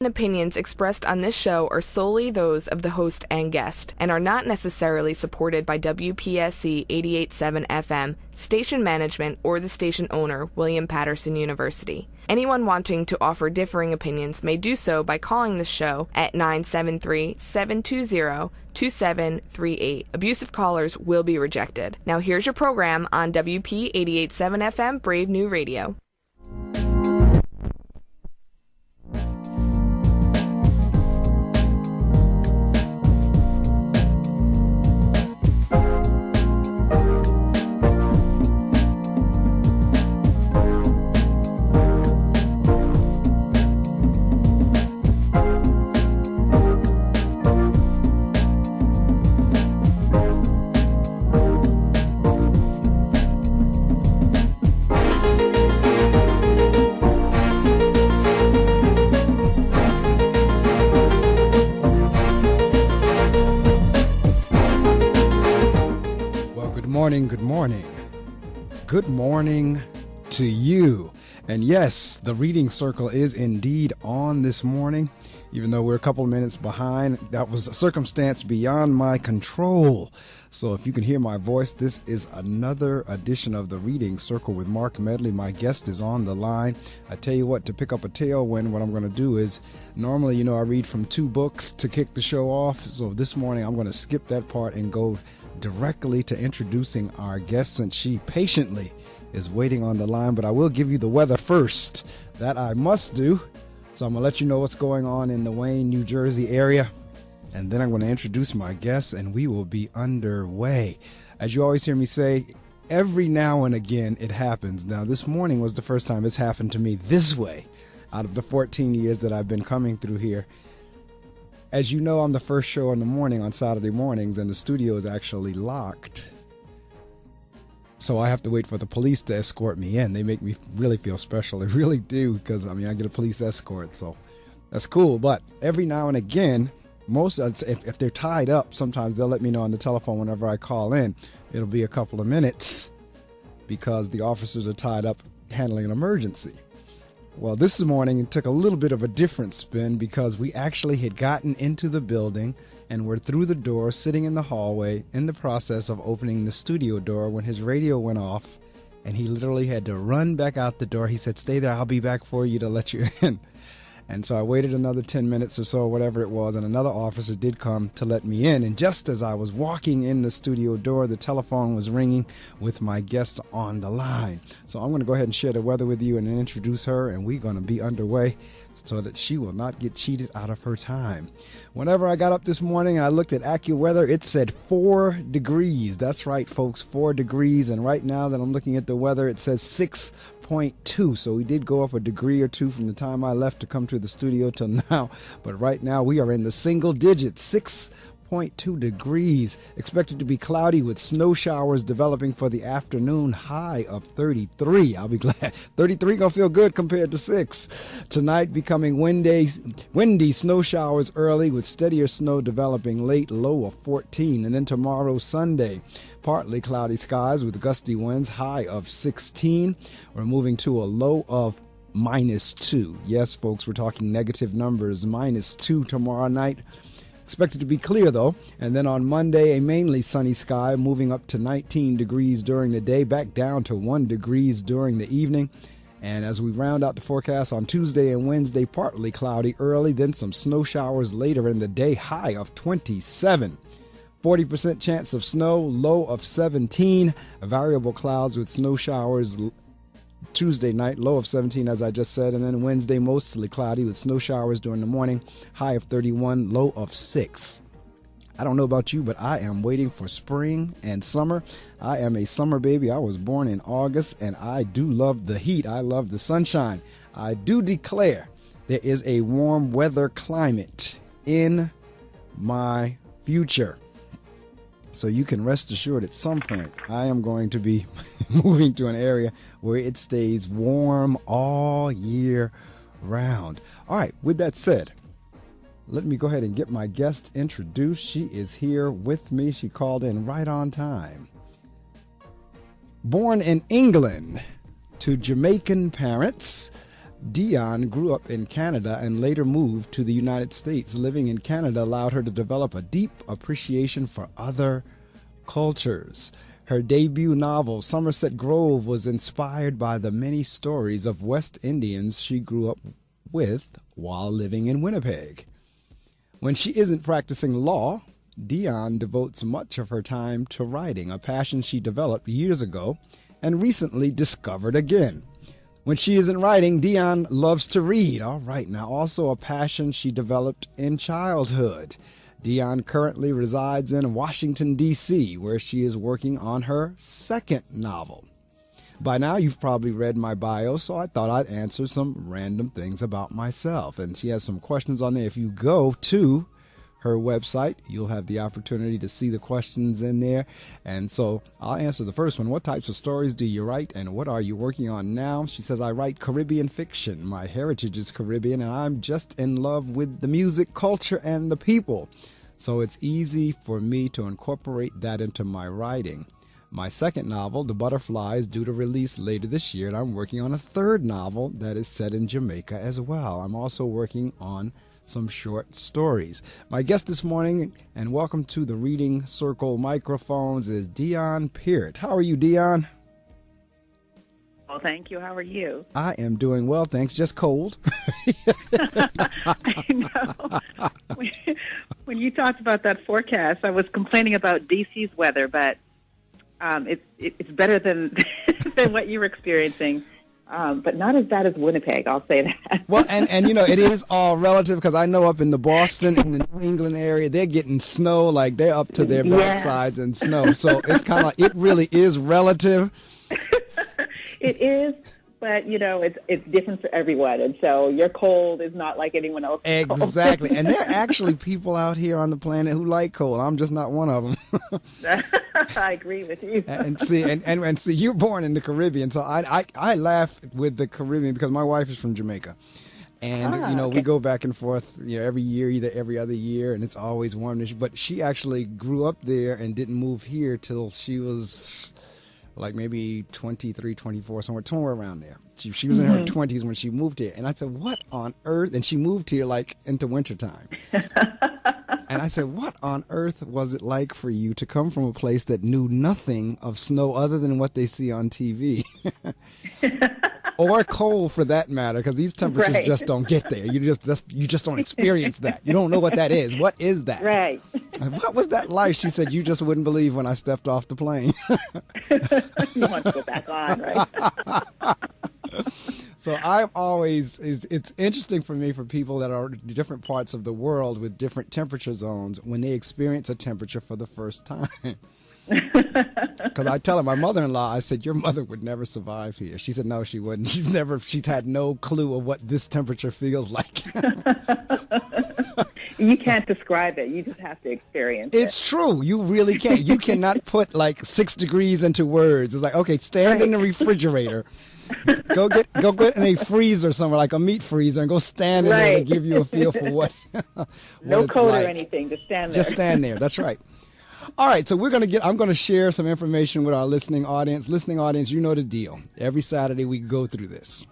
Opinions expressed on this show are solely those of the host and guest and are not necessarily supported by WPSC 88.7 FM, station management, or the station owner, William Patterson University. Anyone wanting to offer differing opinions may do so by calling the show at 973-720-2738. Abusive callers will be rejected. Now here's your program on WP 88.7 FM, Brave New Radio. Good morning to you. And yes, the reading circle is indeed on this morning, even though we're a couple of minutes behind. That was a circumstance beyond my control. So if you can hear my voice, this is another edition of the reading circle with Marc Medley. My guest is on the line. I tell you what, to pick up a tailwind, what I'm going to do is normally, I read from 2 books to kick the show off. So this morning I'm going to skip that part and go directly to introducing our guest, since she patiently is waiting on the line. But I will give you the weather first. That I must do. So I'm going to let you know what's going on in the Wayne, New Jersey area. And then I'm going to introduce my guest and we will be underway. As you always hear me say, every now and again it happens. Now, this morning was the first time it's happened to me this way out of the 14 years that I've been coming through here. As you know, I'm the first show in the morning on Saturday mornings, and the studio is actually locked. So I have to wait for the police to escort me in. They make me really feel special. They really do, because, I get a police escort, so that's cool. But every now and again, if they're tied up, sometimes they'll let me know on the telephone whenever I call in. It'll be a couple of minutes because the officers are tied up handling an emergency. Well, this morning it took a little bit of a different spin because we actually had gotten into the building and were through the door, sitting in the hallway, in the process of opening the studio door when his radio went off, and he literally had to run back out the door. He said, "Stay there, I'll be back for you to let you in." And so I waited another 10 minutes or so, whatever it was, and another officer did come to let me in. And just as I was walking in the studio door, the telephone was ringing with my guest on the line. So I'm going to go ahead and share the weather with you and then introduce her, and we're going to be underway so that she will not get cheated out of her time. Whenever I got up this morning and I looked at AccuWeather, it said 4 degrees. That's right, folks, 4 degrees. And right now that I'm looking at the weather, it says 6.2. So we did go up a degree or two from the time I left to come to the studio till now. But right now we are in the single digits, 6.2 degrees. Expected to be cloudy with snow showers developing for the afternoon, high of 33. I'll be glad. 33 gonna feel good compared to 6. Tonight becoming windy snow showers early with steadier snow developing late, low of 14. And then tomorrow, Sunday, partly cloudy skies with gusty winds, high of 16. We're moving to a low of -2. Yes, folks, we're talking negative numbers. -2 tomorrow night. Expected to be clear, though. And then on Monday, a mainly sunny sky, moving up to 19 degrees during the day, back down to 1 degrees during the evening. And as we round out the forecast on Tuesday and Wednesday, partly cloudy early, then some snow showers later in the day, high of 27. 40% chance of snow, low of 17. Variable clouds with snow showers Tuesday night, low of 17, as I just said. And then Wednesday, mostly cloudy with snow showers during the morning, high of 31, low of 6. I don't know about you, but I am waiting for spring and summer. I am a summer baby. I was born in August, and I do love the heat. I love the sunshine. I do declare there is a warm weather climate in my future. So you can rest assured at some point I am going to be moving to an area where it stays warm all year round. All right, with that said, let me go ahead and get my guest introduced. She is here with me. She called in right on time. Born in England to Jamaican parents, Dionne grew up in Canada and later moved to the United States. Living in Canada allowed her to develop a deep appreciation for other cultures. Her debut novel, Somerset Grove, was inspired by the many stories of West Indians she grew up with while living in Winnipeg. When she isn't practicing law, Dionne devotes much of her time to writing, a passion she developed years ago and recently discovered again. When she isn't writing, Dionne loves to read. All right, now also a passion she developed in childhood. Dionne currently resides in Washington, D.C., where she is working on her second novel. By now, you've probably read my bio, so I thought I'd answer some random things about myself. And she has some questions on there. If you go to her website, you'll have the opportunity to see the questions in there. And so I'll answer the first one. What types of stories do you write and what are you working on now? She says, I write Caribbean fiction. My heritage is Caribbean and I'm just in love with the music, culture, and the people. So it's easy for me to incorporate that into my writing. My second novel, The Butterfly, is due to release later this year, and I'm working on a third novel that is set in Jamaica as well. I'm also working on some short stories. My guest this morning, and welcome to the Reading Circle microphones, is Dionne Peart. How are you, Dionne? Well, thank you. How are you? I am doing well, thanks. Just cold. I know. When you talked about that forecast, I was complaining about D.C.'s weather, but it's better than than what you were experiencing. But not as bad as Winnipeg, I'll say that. Well, and you know, it is all relative because I know up in the Boston and the New England area, they're getting snow, like they're up to their backsides in snow. So it's kind of like, it really is relative. It is, but, you know, it's different for everyone. And so your cold is not like anyone else's cold. Exactly. And there are actually people out here on the planet who like cold. I'm just not one of them. I agree with you. And see, you're born in the Caribbean, so I laugh with the Caribbean because my wife is from Jamaica. And, you know, we go back and forth, you know, every year, either every other year, and it's always warmish. But she actually grew up there and didn't move here till she was like maybe 23, 24, somewhere around there. She was in her 20s when she moved here. And I said, what on earth? And she moved here like into wintertime. And I said, what on earth was it like for you to come from a place that knew nothing of snow other than what they see on TV? Or cold for that matter, because these temperatures just don't get there. You just don't experience that. You don't know what that is. What is that? Right. What was that like? She said, you just wouldn't believe when I stepped off the plane. You want to go back on, right? So I'm always, it's interesting for me for people that are in different parts of the world with different temperature zones when they experience a temperature for the first time. Because I tell her, my mother-in-law, I said, your mother would never survive here. She said, no, she wouldn't. She's had no clue of what this temperature feels like. You can't describe it. You just have to experience it. It's true. You really can't. You cannot put like 6 degrees into words. It's like, okay, stand in the refrigerator. Go get in a freezer somewhere, like a meat freezer, and go stand in there to give you a feel for what no it's coat like. or anything. Just stand there. Just stand there. That's right. All right, so I'm going to share some information with our listening audience. Listening audience, you know the deal. Every Saturday we go through this.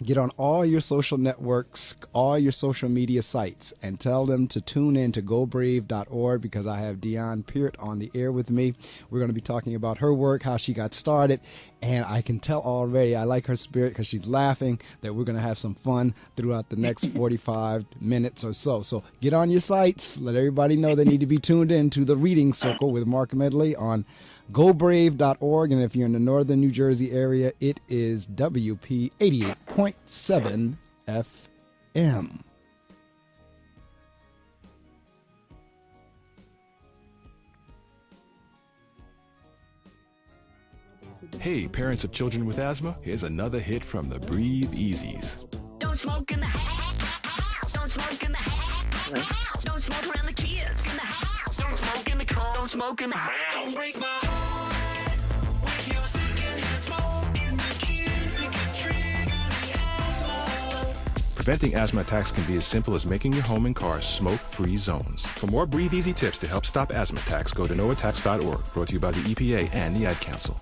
Get on all your social networks, all your social media sites, and tell them to tune in to gobrave.org because I have Dionne Peart on the air with me. We're going to be talking about her work, how she got started, and I can tell already I like her spirit because she's laughing, that we're going to have some fun throughout the next 45 minutes or so. So get on your sites. Let everybody know they need to be tuned in to the Reading Circle with Marc Medley on gobrave.org, and if you're in the northern New Jersey area, it is WP 88.7 FM. Hey, parents of children with asthma, here's another hit from the Breathe Easies. Don't smoke in the house. Don't smoke in the house. Don't smoke around the kids in the house. Don't smoke in the car. Don't smoke in the house. Don't break my heart with your secondhand smoke in the kids who can trigger the asthma. Preventing asthma attacks can be as simple as making your home and car smoke-free zones. For more Breathe Easy tips to help stop asthma attacks, go to noattacks.org. Brought to you by the EPA and the Ad Council.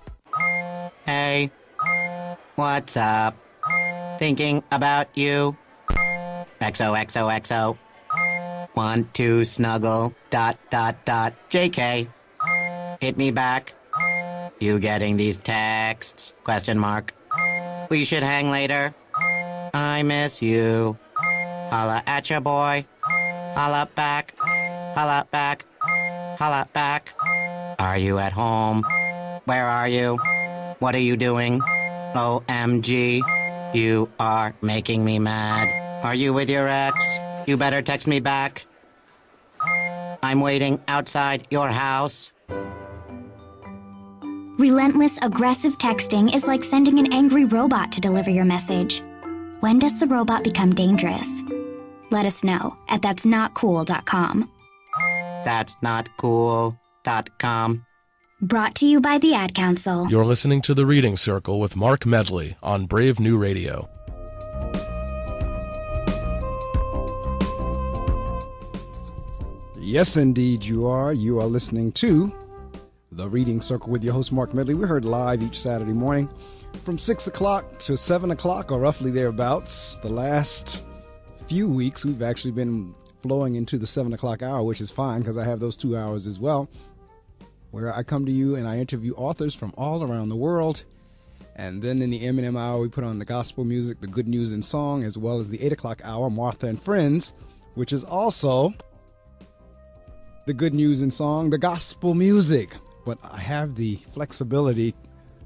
Hey, what's up? Thinking about you. XOXOXO. Want to snuggle. ... JK. Hit me back. You getting these texts? ? We should hang later. I miss you. Holla at ya, boy. Holla back. Holla back. Holla back. Are you at home? Where are you? What are you doing? OMG. You are making me mad. Are you with your ex? You better text me back. I'm waiting outside your house. Relentless, aggressive texting is like sending an angry robot to deliver your message. When does the robot become dangerous? Let us know at that'snotcool.com. That'snotcool.com. Brought to you by the Ad Council. You're listening to The Reading Circle with Marc Medley on Brave New Radio. Yes, indeed, you are. You are listening to The Reading Circle with your host, Marc Medley. We're heard live each Saturday morning from 6 o'clock to 7 o'clock, or roughly thereabouts. The last few weeks, we've actually been flowing into the 7 o'clock hour, which is fine because I have those 2 hours as well, where I come to you and I interview authors from all around the world. And then in the M&M hour, we put on the gospel music, the good news and song, as well as the 8 o'clock hour, Martha and Friends, which is also the good news and song, the gospel music. But I have the flexibility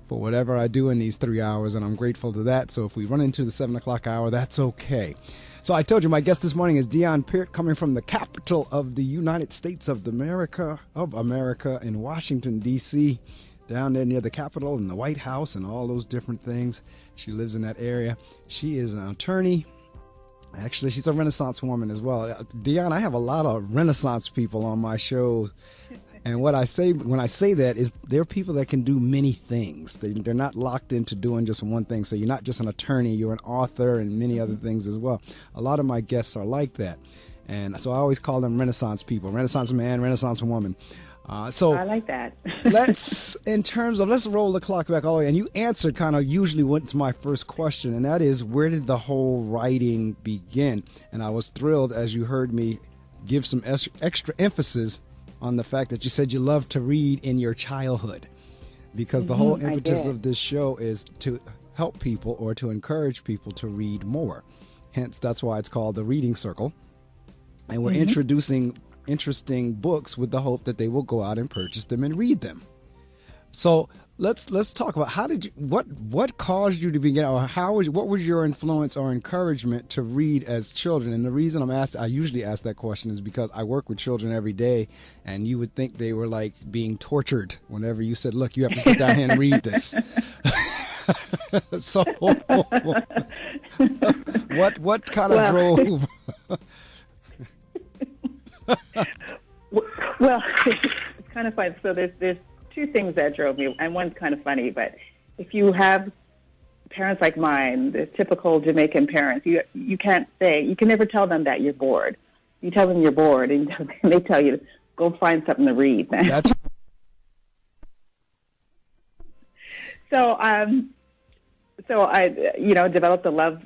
for whatever I do in these 3 hours, and I'm grateful to that. So if we run into the 7 o'clock hour, that's okay. So I told you my guest this morning is Dionne Peart, coming from the capital of the United States of America in Washington, D.C., down there near the Capitol and the White House and all those different things. She lives in that area. She is an attorney. Actually, she's a Renaissance woman as well. Dionne, I have a lot of Renaissance people on my show. And what I say when I say that is they're people that can do many things. They're not locked into doing just one thing. So you're not just an attorney, you're an author and many other things as well. A lot of my guests are like that. And so I always call them Renaissance people, Renaissance man, Renaissance woman. So I like that. let's roll the clock back all the way. And you answered kind of usually what's my first question, and that is, where did the whole writing begin? And I was thrilled as you heard me give some extra emphasis on the fact that you said you loved to read in your childhood, because the whole impetus of this show is to help people or to encourage people to read more. Hence, that's why it's called The Reading Circle. And we're introducing interesting books with the hope that they will go out and purchase them and read them. So let's talk about what caused you to begin, or what was your influence or encouragement to read as children? And the reason I usually ask that question is because I work with children every day, and you would think they were like being tortured whenever you said, "Look, you have to sit down here and read this." So, what kind of drove? Well, it's kind of fun. So there's two things that drove me, and one's kind of funny. But if you have parents like mine, the typical Jamaican parents, you can never tell them that you're bored. You tell them you're bored, and they tell you, go find something to read. That's So I developed a love,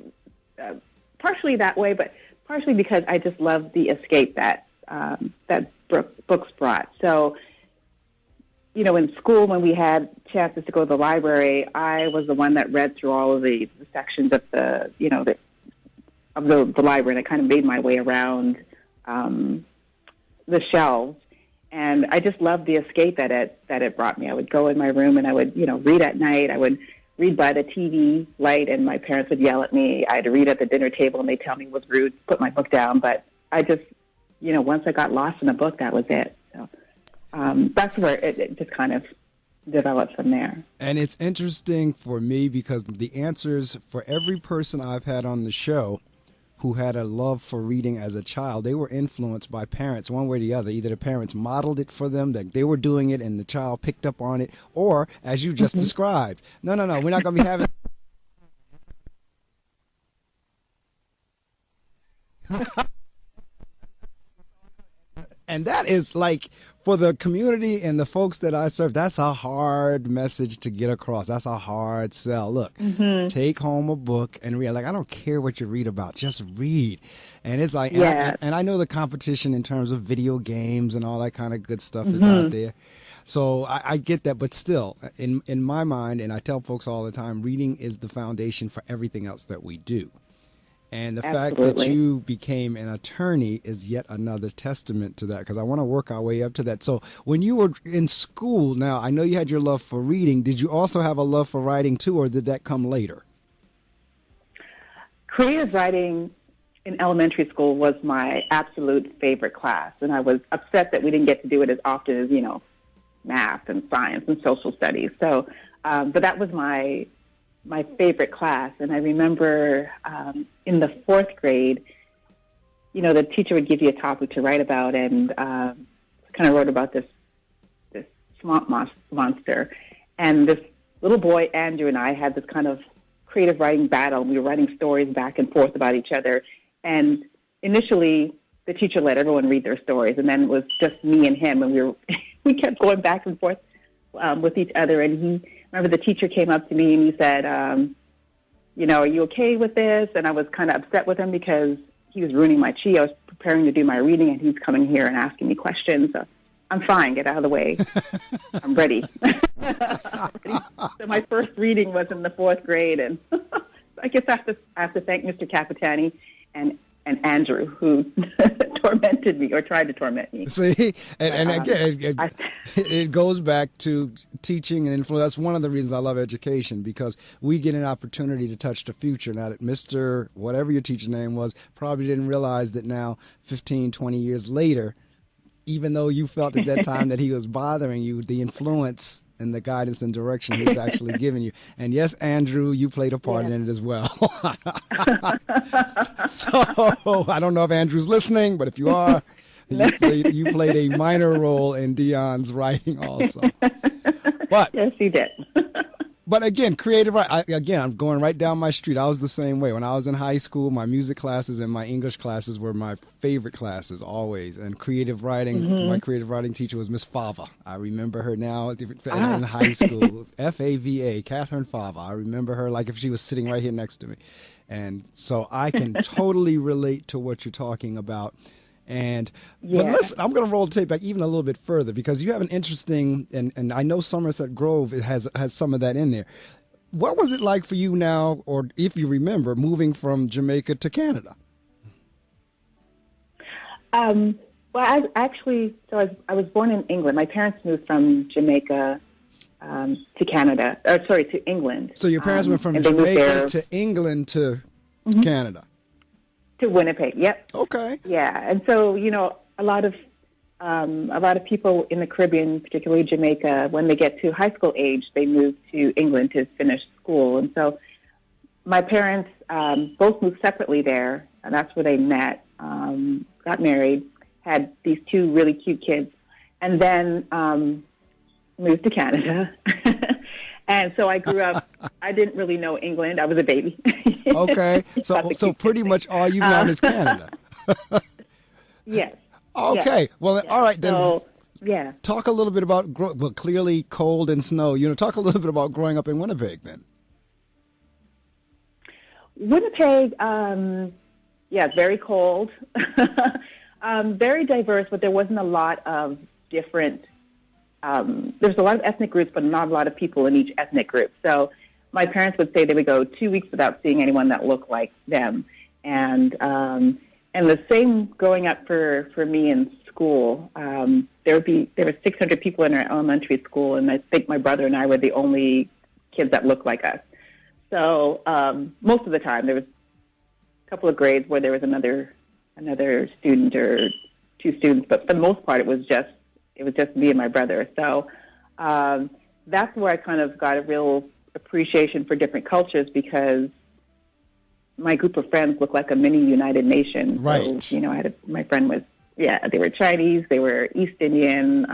partially that way, but partially because I just love the escape that books brought. So, in school, when we had chances to go to the library, I was the one that read through all of the sections of the library, and I kind of made my way around the shelves. And I just loved the escape that it brought me. I would go in my room and I would, read at night. I would read by the TV light, and my parents would yell at me. I'd read at the dinner table, and they'd tell me it was rude, put my book down. But I just, once I got lost in a book, that was it. So that's where it just kind of developed from there. And it's interesting for me because the answers for every person I've had on the show who had a love for reading as a child, they were influenced by parents one way or the other. Either the parents modeled it for them, that they were doing it and the child picked up on it, or as you just described, no, we're not going to be having... And that is like, for the community and the folks that I serve, that's a hard message to get across. That's a hard sell. Look, take home a book and read. Like, I don't care what you read about, just read. And it's like, and I know the competition in terms of video games and all that kind of good stuff is out there. So I get that, but still, in my mind, and I tell folks all the time, reading is the foundation for everything else that we do. And the fact that you became an attorney is yet another testament to that, because I want to work our way up to that. So when you were in school, now I know you had your love for reading. Did you also have a love for writing too, or did that come later? Creative writing in elementary school was my absolute favorite class, and I was upset that we didn't get to do it as often as, math and science and social studies. So, but that was my favorite class. And I remember in the fourth grade, the teacher would give you a topic to write about, and kind of wrote about this swamp monster. And this little boy, Andrew, and I had this kind of creative writing battle. We were writing stories back and forth about each other. And initially, the teacher let everyone read their stories, and then it was just me and him, and we kept going back and forth with each other. And remember, the teacher came up to me and he said, are you okay with this? And I was kind of upset with him because he was ruining my chi. I was preparing to do my reading, and he's coming here and asking me questions. So, I'm fine. Get out of the way. I'm ready. So my first reading was in the fourth grade, and I guess I have to thank Mr. Capitani and Andrew, who tormented me or tried to torment me. See, and again, it goes back to teaching and influence. That's one of the reasons I love education, because we get an opportunity to touch the future. Now that Mr. whatever your teacher's name was probably didn't realize that now 15, 20 years later, even though you felt at that time that he was bothering you, the influence and the guidance and direction he's actually giving you. And yes, Andrew, you played a part in it as well. So I don't know if Andrew's listening, but if you are, you played a minor role in Dionne's writing also. But yes, he did. But again, creative writing, again, I'm going right down my street. I was the same way. When I was in high school, my music classes and my English classes were my favorite classes always. And creative writing, my creative writing teacher was Miss Fava. I remember her now in high school. Fava, Catherine Fava. I remember her like if she was sitting right here next to me. And so I can totally relate to what you're talking about. But listen, I'm going to roll the tape back even a little bit further, because you have an interesting, and I know Somerset Grove has some of that in there. What was it like for you now, or if you remember, moving from Jamaica to Canada? Well, I was born in England. My parents moved from Jamaica to Canada, to England. So your parents went from Jamaica to England to Canada. To Winnipeg, yep. Okay. Yeah, and so a lot of people in the Caribbean, particularly Jamaica, when they get to high school age, they move to England to finish school. And so my parents both moved separately there, and that's where they met. Got married, had these two really cute kids, and then moved to Canada. And so I grew up, I didn't really know England. I was a baby. Okay. So pretty much all you've known is Canada. Yes. Okay. Yes. Well, yes. All right then. So, yeah. Talk a little bit about, clearly cold and snow. Talk a little bit about growing up in Winnipeg then. Winnipeg, very cold. Very diverse, but there wasn't a lot of different there's a lot of ethnic groups, but not a lot of people in each ethnic group. So my parents would say they would go 2 weeks without seeing anyone that looked like them. And the same growing up for me in school. There were 600 people in our elementary school, and I think my brother and I were the only kids that looked like us. So most of the time there was a couple of grades where there was another student or two students, but for the most part it was just me and my brother. So that's where I kind of got a real appreciation for different cultures, because my group of friends looked like a mini United Nations. Right. So, my friend was, they were Chinese, they were East Indian,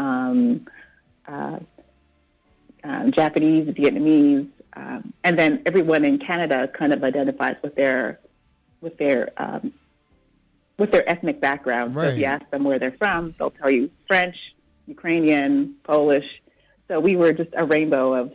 Japanese, Vietnamese, and then everyone in Canada kind of identifies with their with their ethnic background. So if you ask them where they're from, they'll tell you French, Ukrainian, Polish. So we were just a rainbow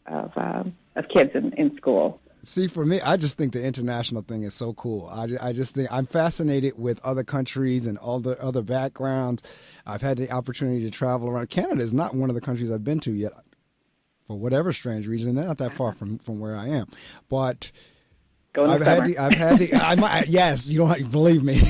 of kids in school. See, for me, I just think the international thing is so cool. I just think I'm fascinated with other countries and all the other backgrounds. I've had the opportunity to travel around. Canada is not one of the countries I've been to yet, for whatever strange reason. They're not that far from where I am, but yes, you don't have to believe me.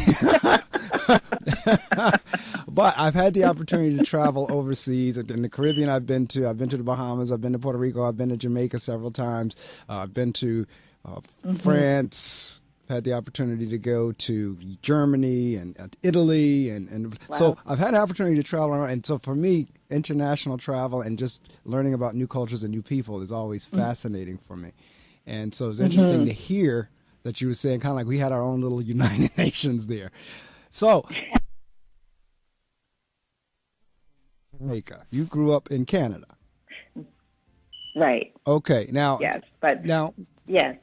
But I've had the opportunity to travel overseas. In the Caribbean, I've been to the Bahamas, I've been to Puerto Rico, I've been to Jamaica several times. I've been to France. I've had the opportunity to go to Germany and Italy, and so I've had an opportunity to travel around. And so for me, international travel and just learning about new cultures and new people is always fascinating for me. And so it's interesting to hear that you were saying kind of like we had our own little United Nations there. So, Jamaica, you grew up in Canada. Right. Okay. Now, yes, but yes.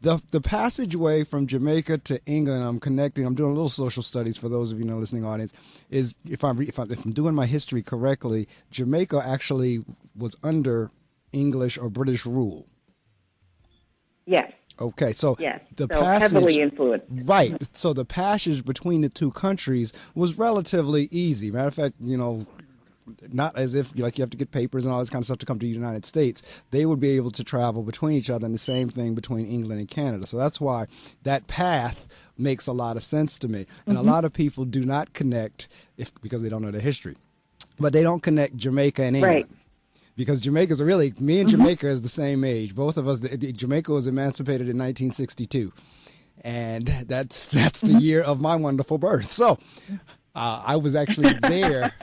The passageway from Jamaica to England, I'm doing a little social studies for those of you in the listening audience, is if I'm doing my history correctly, Jamaica actually was under English or British rule. Yes. Okay, so the passage, heavily influenced. Right. So the passage between the two countries was relatively easy. Matter of fact, not as if you have to get papers and all this kind of stuff to come to the United States. They would be able to travel between each other, and the same thing between England and Canada. So that's why that path makes a lot of sense to me. And a lot of people do not connect because they don't know the history, but they don't connect Jamaica and England. Right. Because Jamaica's me and Jamaica is the same age. Both of us, Jamaica was emancipated in 1962. And that's the year of my wonderful birth. So I was actually there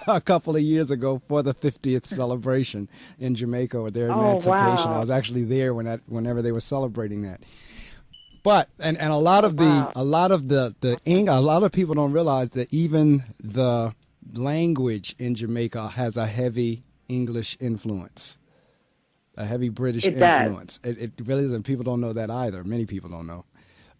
a couple of years ago for the 50th celebration in Jamaica or their emancipation. Wow. I was actually there whenever they were celebrating that. But and a lot of a lot of people don't realize that even the language in Jamaica has a heavy English influence, a heavy British influence. It really is, and people don't know that either. Many people don't know.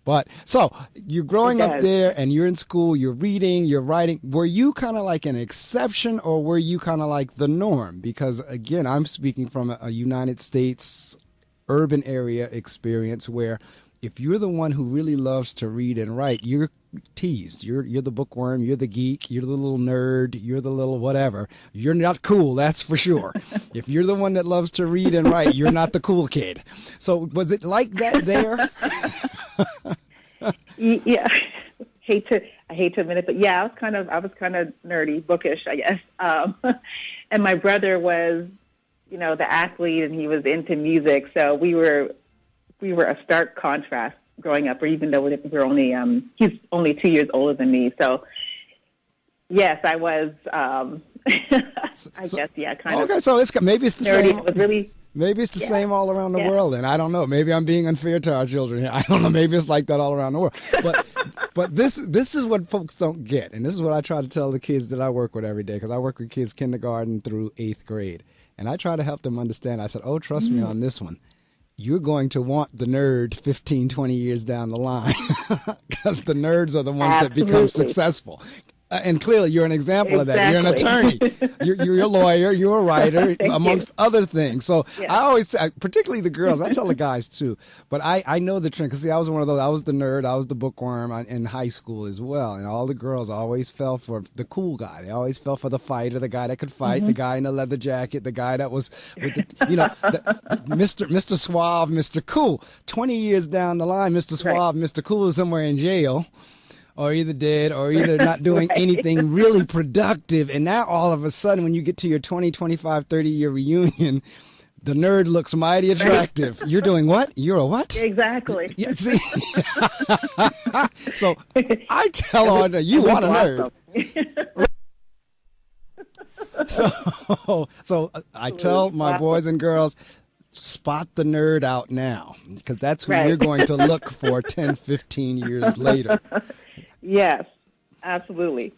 But so you're growing up there and you're in school, you're reading, you're writing. Were you kind of like an exception or were you kind of like the norm? Because again, I'm speaking from a United States urban area experience where if you're the one who really loves to read and write, you're teased. You're the bookworm. You're the geek. You're the little nerd. You're the little whatever. You're not cool, that's for sure. If you're the one that loves to read and write, you're not the cool kid. So was it like that there? Yeah. I hate to admit it, but yeah, I was kind of nerdy, bookish, I guess. And my brother was, the athlete, and he was into music. So we were a stark contrast growing up, or even though we're only, he's only 2 years older than me. So, yes, I was, I guess, kind of. Okay, so maybe it's the nerdy. same. It was really, maybe it's the same all around the world, and I don't know. Maybe I'm being unfair to our children here. I don't know. Maybe it's like that all around the world. But this is what folks don't get, and this is what I try to tell the kids that I work with every day, because I work with kids kindergarten through 8th grade, and I try to help them understand. I said, trust me on this one. You're going to want the nerd 15, 20 years down the line because the nerds are the ones that become successful. And clearly, you're an example of that. You're an attorney. You're a lawyer. You're a writer, amongst other things. So I always say, particularly the girls, I tell the guys too, but I know the trend because, see, I was one of those. I was the nerd. I was the bookworm in high school as well. And all the girls always fell for the cool guy. They always fell for the fighter, the guy that could fight, the guy in the leather jacket, the guy that was, with the, Mr. Suave, Mr. Cool. 20 years down the line, Mr. Suave, Mr. Cool is somewhere in jail. Or either dead or either not doing anything really productive. And now all of a sudden, when you get to your 20, 25, 30-year reunion, the nerd looks mighty attractive. You're doing what? You're a what? Exactly. Yeah, see? So I tell Audra, you want a nerd. So I tell my boys and girls, spot the nerd out now, because that's who you're going to look for 10, 15 years later. Yes, absolutely.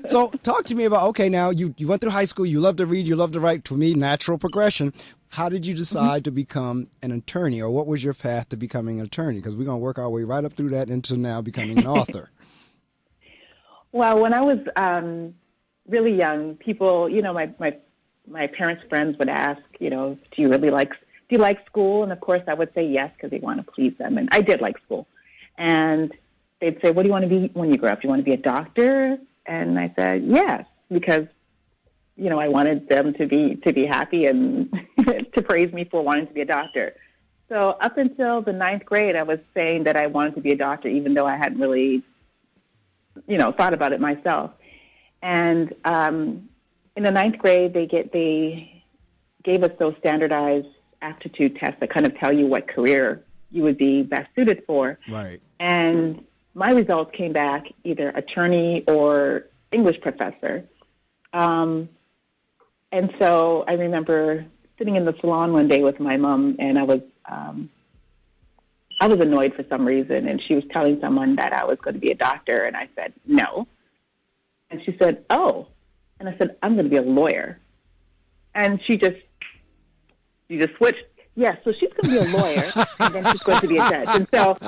So talk to me about, now you went through high school, you love to read, you love to write. To me, natural progression. How did you decide to become an attorney, or what was your path to becoming an attorney? Because we're going to work our way right up through that into now becoming an author. Well, when I was really young, people, my parents' friends would ask, do you like school? And of course, I would say yes because they want to please them, and I did like school. And they'd say, "What do you want to be when you grow up? Do you want to be a doctor?" And I said yes because I wanted them to be happy and to praise me for wanting to be a doctor. So up until the 9th grade, I was saying that I wanted to be a doctor, even though I hadn't really, thought about it myself. And in the 9th grade, they gave us those standardized aptitude tests that kind of tell you what career you would be best suited for. Right. And my results came back either attorney or English professor. And so I remember sitting in the salon one day with my mom, and I was annoyed for some reason, and she was telling someone that I was going to be a doctor, and I said, no. And she said, oh. And I said, I'm going to be a lawyer. And she just switched. Yeah, so she's going to be a lawyer, and then she's going to be a judge. And so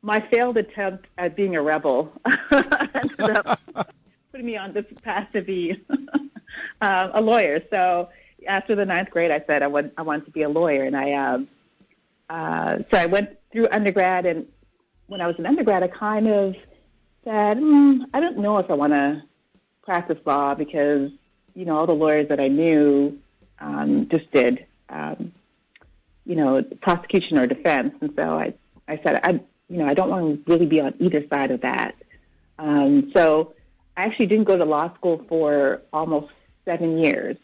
my failed attempt at being a rebel ended up putting me on this path to be a lawyer. So after the 9th grade, I said I wanted to be a lawyer, and so I went through undergrad. And when I was in undergrad, I kind of said, I don't know if I want to practice law because all the lawyers that I knew just did prosecution or defense, and so I said I don't want to really be on either side of that. So I actually didn't go to law school for almost 7 years.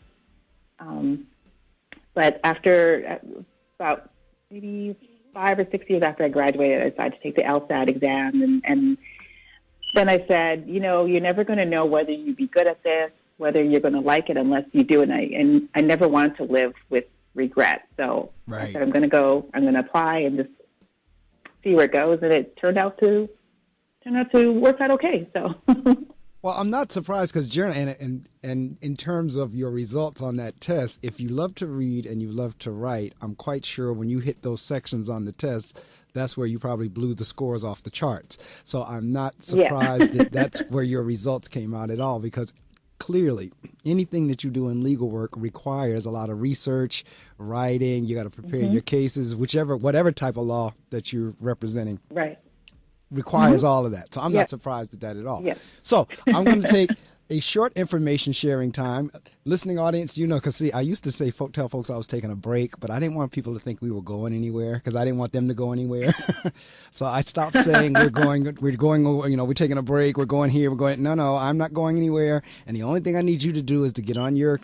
But after about maybe 5 or 6 years after I graduated, I decided to take the LSAT exam. And then I said, you're never going to know whether you'd be good at this, whether you're going to like it unless you do. And I never wanted to live with regret. So right. I said, I'm going to apply and just see where it goes. And it turned out to work out okay. So. Well, I'm not surprised because, Jenna, and in terms of your results on that test, if you love to read and you love to write, I'm quite sure when you hit those sections on the test, that's where you probably blew the scores off the charts. So I'm not surprised that that's where your results came out at all, because clearly anything that you do in legal work requires a lot of research, writing. You got to prepare your cases, whatever type of law that you're representing. Right. Requires all of that. So I'm not surprised at that at all. Yes. So I'm going to take a short information sharing time. Listening audience, because see, I used to tell folks I was taking a break, but I didn't want people to think we were going anywhere because I didn't want them to go anywhere. So I stopped saying we're taking a break, we're going here, no, I'm not going anywhere. And the only thing I need you to do is to get on your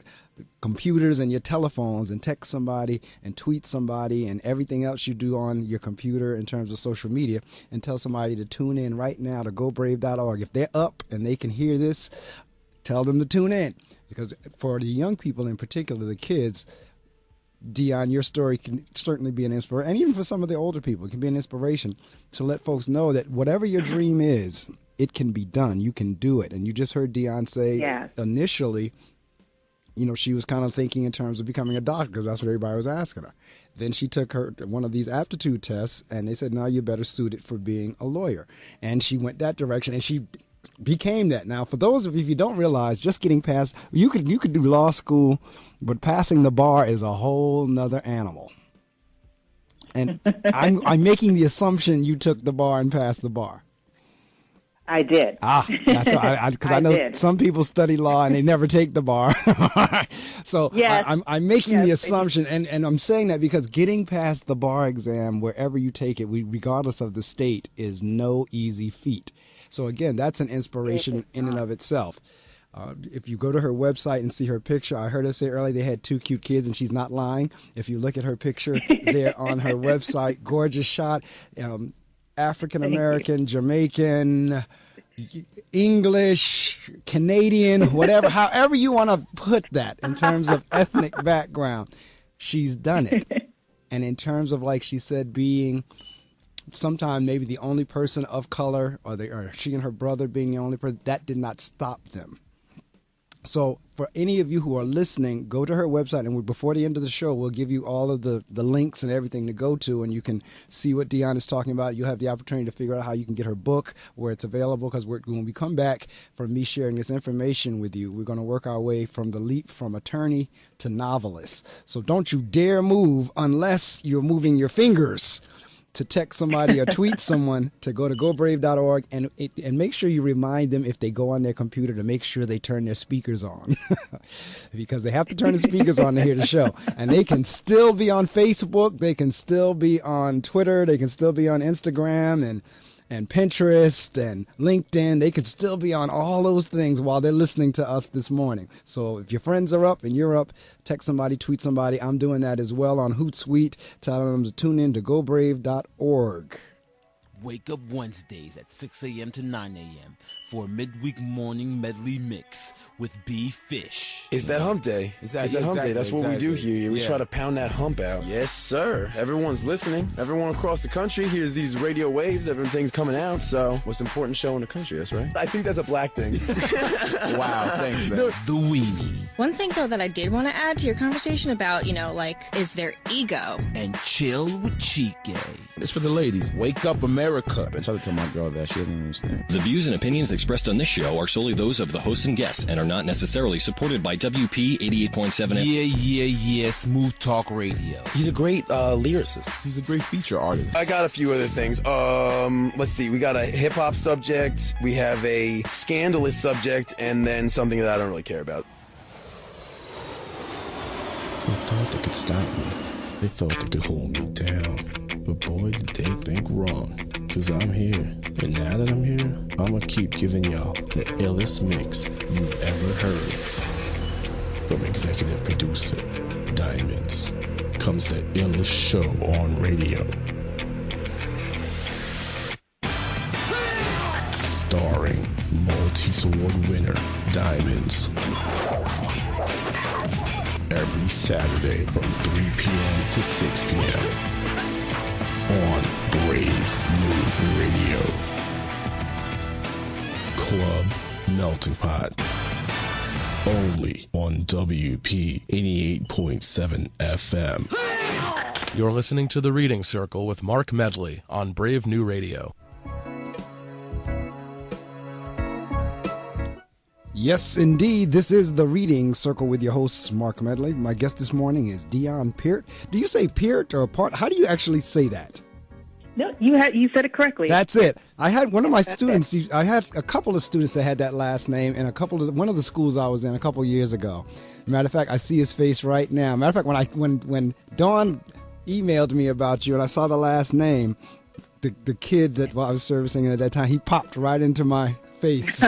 computers and your telephones and text somebody and tweet somebody and everything else you do on your computer in terms of social media, and tell somebody to tune in right now to gobrave.org. If they're up and they can hear this, tell them to tune in, because for the young people in particular, the kids, Dionne, your story can certainly be an inspiration, and even for some of the older people, it can be an inspiration to let folks know that whatever your dream is, it can be done. You can do it. And you just heard Dionne say initially, she was kind of thinking in terms of becoming a doctor because that's what everybody was asking her. Then she took one of these aptitude tests, and they said, "Now you're better suited for being a lawyer." And she went that direction, and she became that. Now, for those of you, if you don't realize, just getting past, you could do law school, but passing the bar is a whole nother animal. And I'm making the assumption you took the bar and passed the bar. I did. That's why, because I know some people study law and they never take the bar. So I'm making the assumption, and I'm saying that because getting past the bar exam, wherever you take it, regardless of the state, is no easy feat. So again, that's an inspiration in and of itself. If you go to her website and see her picture, I heard her say earlier they had 2 cute kids, and she's not lying. If you look at her picture there on her website, gorgeous shot. African-American, Jamaican, English, Canadian, whatever, however you want to put that in terms of ethnic background, she's done it. And in terms of, like she said, being sometime maybe the only person of color, or she and her brother being the only person, that did not stop them. So for any of you who are listening, go to her website, and before the end of the show, we'll give you all of the links and everything to go to, and you can see what Dionne is talking about. You'll have the opportunity to figure out how you can get her book, where it's available, because when we come back from me sharing this information with you, we're going to work our way from the leap from attorney to novelist. So don't you dare move unless you're moving your fingers to text somebody or tweet someone to go to gobrave.org and make sure you remind them if they go on their computer to make sure they turn their speakers on because they have to turn the speakers on to hear the show. And they can still be on Facebook. They can still be on Twitter. They can still be on Instagram and Pinterest and LinkedIn. They could still be on all those things while they're listening to us this morning. So if your friends are up and you're up, text somebody, tweet somebody. I'm doing that as well on Hootsuite, telling them to tune in to gobrave.org. Wake up Wednesdays at 6 a.m. to 9 a.m. for a midweek morning medley mix with B Fish. It's that hump day. It's that hump day. That's what we do here. We try to pound that hump out. Yes, sir. Everyone's listening. Everyone across the country hears these radio waves. Everything's coming out. So, most important show in the country, that's right. I think that's a black thing. Wow, thanks, man. The Weenie. One thing, though, that I did want to add to your conversation about, is their ego. And Chill with Chique. It's for the ladies. Wake up, America. I try to tell my girl that. She doesn't understand. The views and opinions expressed on this show are solely those of the hosts and guests and are not necessarily supported by WP 88.7. Yeah. Smooth Talk Radio. He's a great lyricist. He's a great feature artist. I got a few other things. Let's see. We got a hip-hop subject. We have a scandalous subject, and then something that I don't really care about. They thought they could stop me. They thought they could hold me down. But boy, did they think wrong. Cause I'm here. And now that I'm here, I'ma keep giving y'all the illest mix you've ever heard. From executive producer Diamonds comes the illest show on radio. Starring Maltese Award winner Diamonds. Every Saturday from 3 p.m. to 6 p.m. on Brave New Radio. Club Melting Pot. Only on WP 88.7 FM. You're listening to The Reading Circle with Marc Medley on Brave New Radio. Yes, indeed. This is The Reading Circle with your host, Marc Medley. My guest this morning is Dionne Peart. Do you say Peart or Part? How do you actually say that? No, you said it correctly. That's it. I had one of my students. I had a couple of students that had that last name, and one of the schools I was in a couple of years ago. Matter of fact, I see his face right now. Matter of fact, when Dawn emailed me about you, and I saw the last name, the kid that I was servicing at that time, he popped right into my face,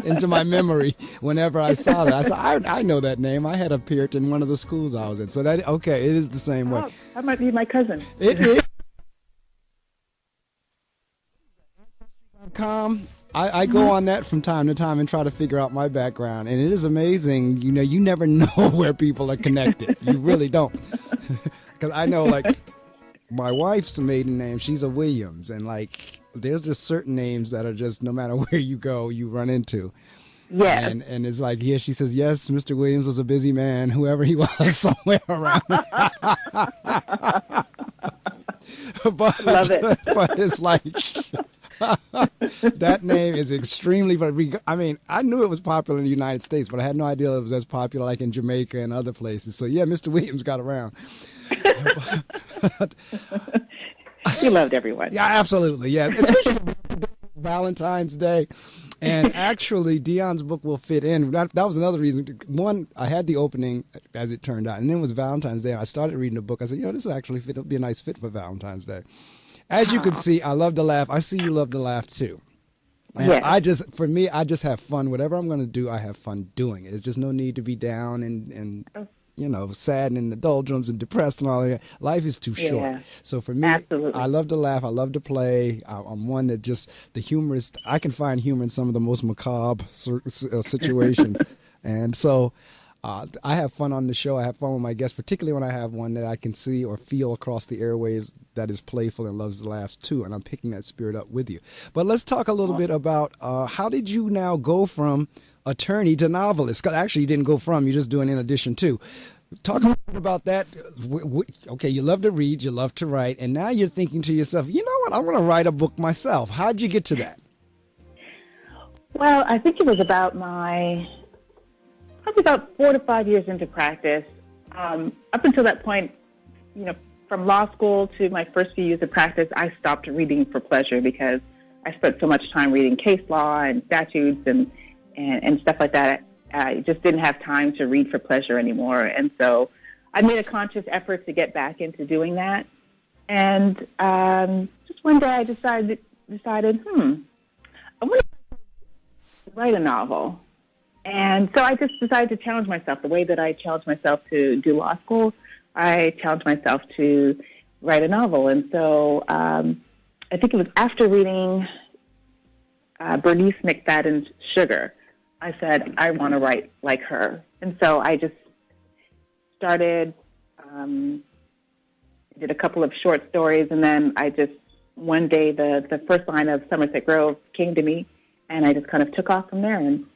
into my memory whenever I saw that. I said, I know that name. I had a Peart in one of the schools I was in. So it is the same way. That might be my cousin. It is. I go on that from time to time and try to figure out my background, and it is amazing. You never know where people are connected. You really don't. Because I know, my wife's maiden name, she's a Williams, and there's just certain names that are just, no matter where you go, you run into. Yeah. And it's like, here she says, yes, Mr. Williams was a busy man, whoever he was, somewhere around. Love it. But it's like, that name is extremely, I knew it was popular in the United States, but I had no idea it was as popular in Jamaica and other places. So yeah, Mr. Williams got around. He loved everyone. Yeah, absolutely. Yeah. Especially Valentine's Day. And actually, Dionne's book will fit in. That was another reason. One, I had the opening, as it turned out, and then it was Valentine's Day. I started reading the book. I said, this will actually fit. It'll be a nice fit for Valentine's Day. As you can see, I love to laugh. I see you love to laugh, too. And yes. I just have fun. Whatever I'm going to do, I have fun doing it. There's just no need to be down and sad and in the doldrums and depressed and all that. Life is too short. Yeah. So for me, Absolutely. I love to laugh. I love to play. I'm one that the humorist, I can find humor in some of the most macabre situations. And so I have fun on the show. I have fun with my guests, particularly when I have one that I can see or feel across the airwaves that is playful and loves the laughs too. And I'm picking that spirit up with you. But let's talk a little bit about how did you now go from attorney to novelist? 'Cause actually, you didn't go from, you're just doing in addition to. Talk a little bit about that. Okay, you love to read, you love to write, and now you're thinking to yourself, you know what, I'm going to write a book myself. How'd you get to that? Well, I think it was probably about 4 to 5 years into practice. Up until that point, from law school to my first few years of practice, I stopped reading for pleasure because I spent so much time reading case law and statutes and stuff like that. I just didn't have time to read for pleasure anymore. And so I made a conscious effort to get back into doing that. And just one day I decided, I want to write a novel. And so I just decided to challenge myself. The way that I challenged myself to do law school, I challenged myself to write a novel. And so I think it was after reading Bernice McFadden's Sugar, I said, I want to write like her. And so I just started, did a couple of short stories, and then one day the first line of Somerset Grove came to me, and I just kind of took off from there. And,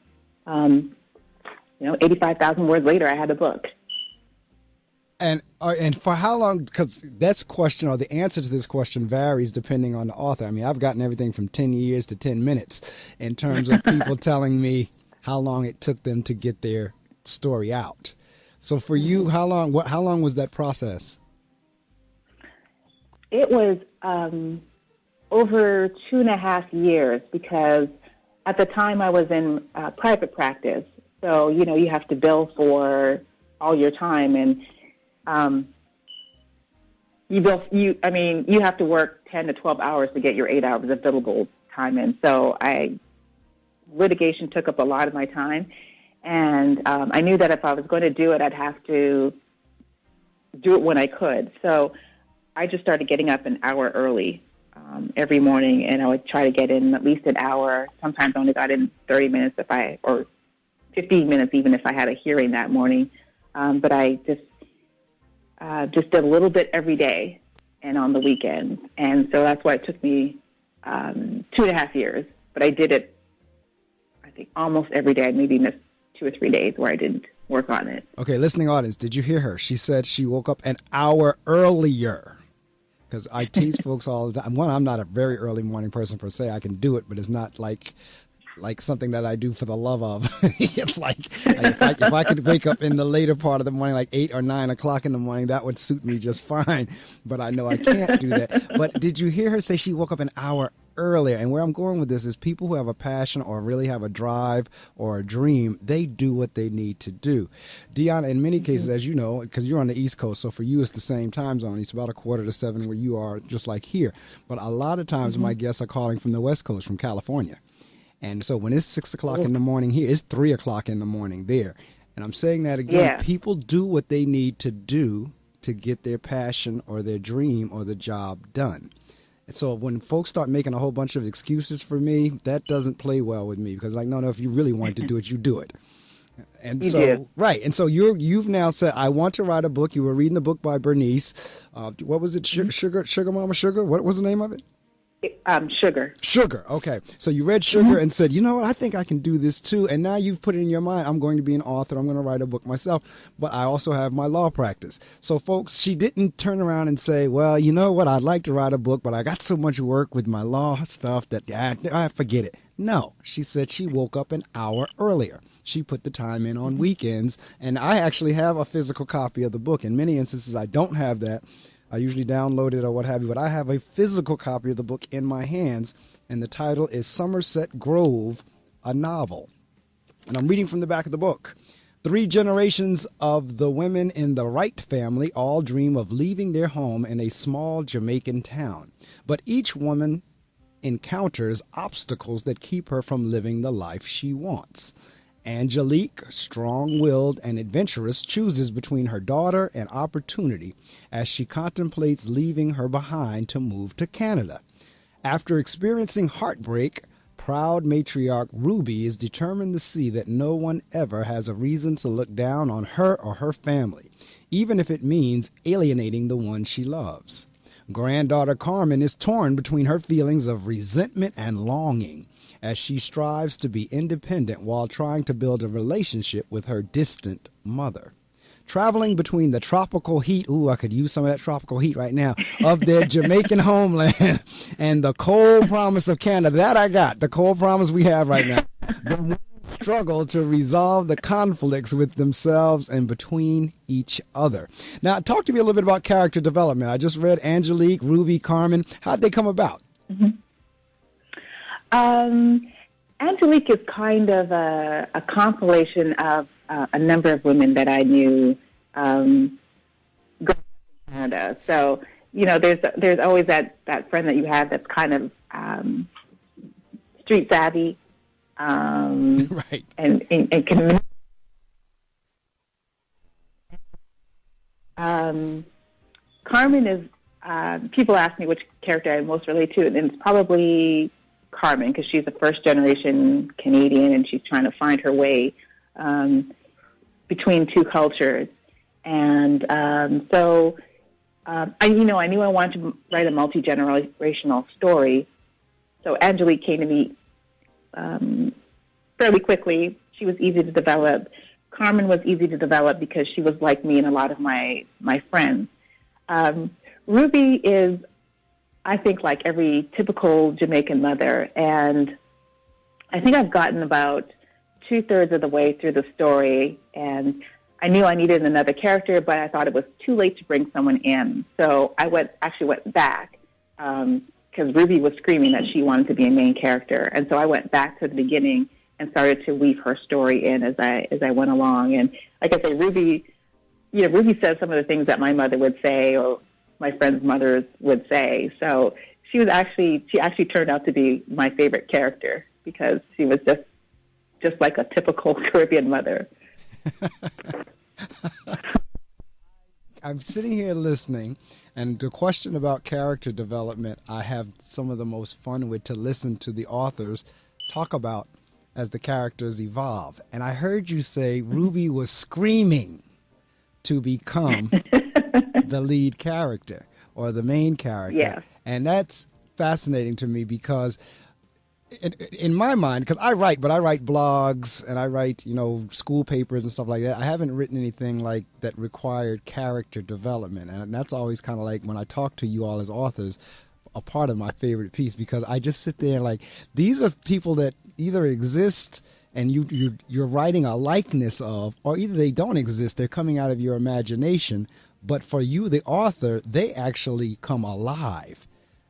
85,000 words later, I had a book. And for how long, because that's question, or the answer to this question varies depending on the author. I mean, I've gotten everything from 10 years to 10 minutes in terms of people telling me how long it took them to get their story out. So for you, how long was that process? It was over 2.5 years, because at the time I was in private practice. So, you have to bill for all your time, and you have to work 10 to 12 hours to get your 8 hours of billable time in. So litigation took up a lot of my time, and I knew that if I was going to do it, I'd have to do it when I could. So I just started getting up an hour early every morning, and I would try to get in at least an hour. Sometimes I only got in 30 minutes or 15 minutes even if I had a hearing that morning. But I just did a little bit every day and on the weekends. And so that's why it took me 2.5 years. But I did it, I think, almost every day. I maybe missed 2 or 3 days where I didn't work on it. Okay, listening audience, did you hear her? She said she woke up an hour earlier. Because I tease folks all the time. One, I'm not a very early morning person per se. I can do it, but it's not like something that I do for the love of. It's like if I could wake up in the later part of the morning, like 8 or 9 o'clock in the morning, that would suit me just fine. But I know I can't do that. But did you hear her say she woke up an hour earlier? And where I'm going with this is people who have a passion or really have a drive or a dream, they do what they need to do. Dionne, in many cases, as you know, because you're on the East Coast, so for you it's the same time zone. It's about 6:45 where you are, just like here. But a lot of times my guests are calling from the West Coast, from California. And so when it's 6 o'clock in the morning here, it's 3 o'clock in the morning there. And I'm saying that again, Yeah. People do what they need to do to get their passion or their dream or the job done. And so when folks start making a whole bunch of excuses for me, that doesn't play well with me, because no, if you really want to do it, you do it. And You so, do. right. And so you've now said, I want to write a book. You were reading the book by Bernice. What was it? Sugar Mama Sugar? What was the name of it? Sugar. Sugar. Okay. So you read Sugar and said, you know what? I think I can do this too. And now you've put it in your mind, I'm going to be an author. I'm going to write a book myself. But I also have my law practice. So folks, she didn't turn around and say, well, you know what? I'd like to write a book, but I got so much work with my law stuff that I forget it. No, she said she woke up an hour earlier. She put the time in on weekends. And I actually have a physical copy of the book. In many instances, I don't have that. I usually download it or what have you, but I have a physical copy of the book in my hands, and the title is Somerset Grove, a Novel. And I'm reading from the back of the book. 3 generations of the women in the Wright family all dream of leaving their home in a small Jamaican town, but each woman encounters obstacles that keep her from living the life she wants. Angelique, strong-willed and adventurous, chooses between her daughter and opportunity as she contemplates leaving her behind to move to Canada. After experiencing heartbreak, proud matriarch Ruby is determined to see that no one ever has a reason to look down on her or her family, even if it means alienating the one she loves. Granddaughter Carmen is torn between her feelings of resentment and longing as she strives to be independent while trying to build a relationship with her distant mother. Traveling between the tropical heat, I could use some of that tropical heat right now, of their Jamaican homeland and the cold promise of Canada. That I got, the cold promise we have right now. The women struggle to resolve the conflicts with themselves and between each other. Now, talk to me a little bit about character development. I just read Angelique, Ruby, Carmen. How'd they come about? Angelique is kind of a compilation of a number of women that I knew growing up in Canada. So, there's always that friend that you have that's kind of street savvy, right, and can. Carmen is. People ask me which character I most relate to, and it's probably Carmen, because she's a first-generation Canadian, and she's trying to find her way between two cultures. And I knew I wanted to write a multi-generational story. So Angelique came to me fairly quickly. She was easy to develop. Carmen was easy to develop because she was like me and a lot of my friends. Ruby is, I think, like every typical Jamaican mother, and I think I've gotten about 2/3 of the way through the story, and I knew I needed another character, but I thought it was too late to bring someone in. So I went back because Ruby was screaming that she wanted to be a main character, and so I went back to the beginning and started to weave her story in as I went along. And like I say, Ruby says some of the things that my mother would say or my friends' mothers would say. So she actually turned out to be my favorite character because she was just like a typical Caribbean mother. I'm sitting here listening, and the question about character development I have some of the most fun with to listen to the authors talk about as the characters evolve. And I heard you say Ruby was screaming to become the lead character or the main character. Yes. And that's fascinating to me because in my mind, because I write blogs and I write, school papers and stuff like that. I haven't written anything like that required character development. And that's always kind of like when I talk to you all as authors, a part of my favorite piece, because I just sit there and like, these are people that either exist and you're writing a likeness of, or either they don't exist, they're coming out of your imagination. But for you, the author, they actually come alive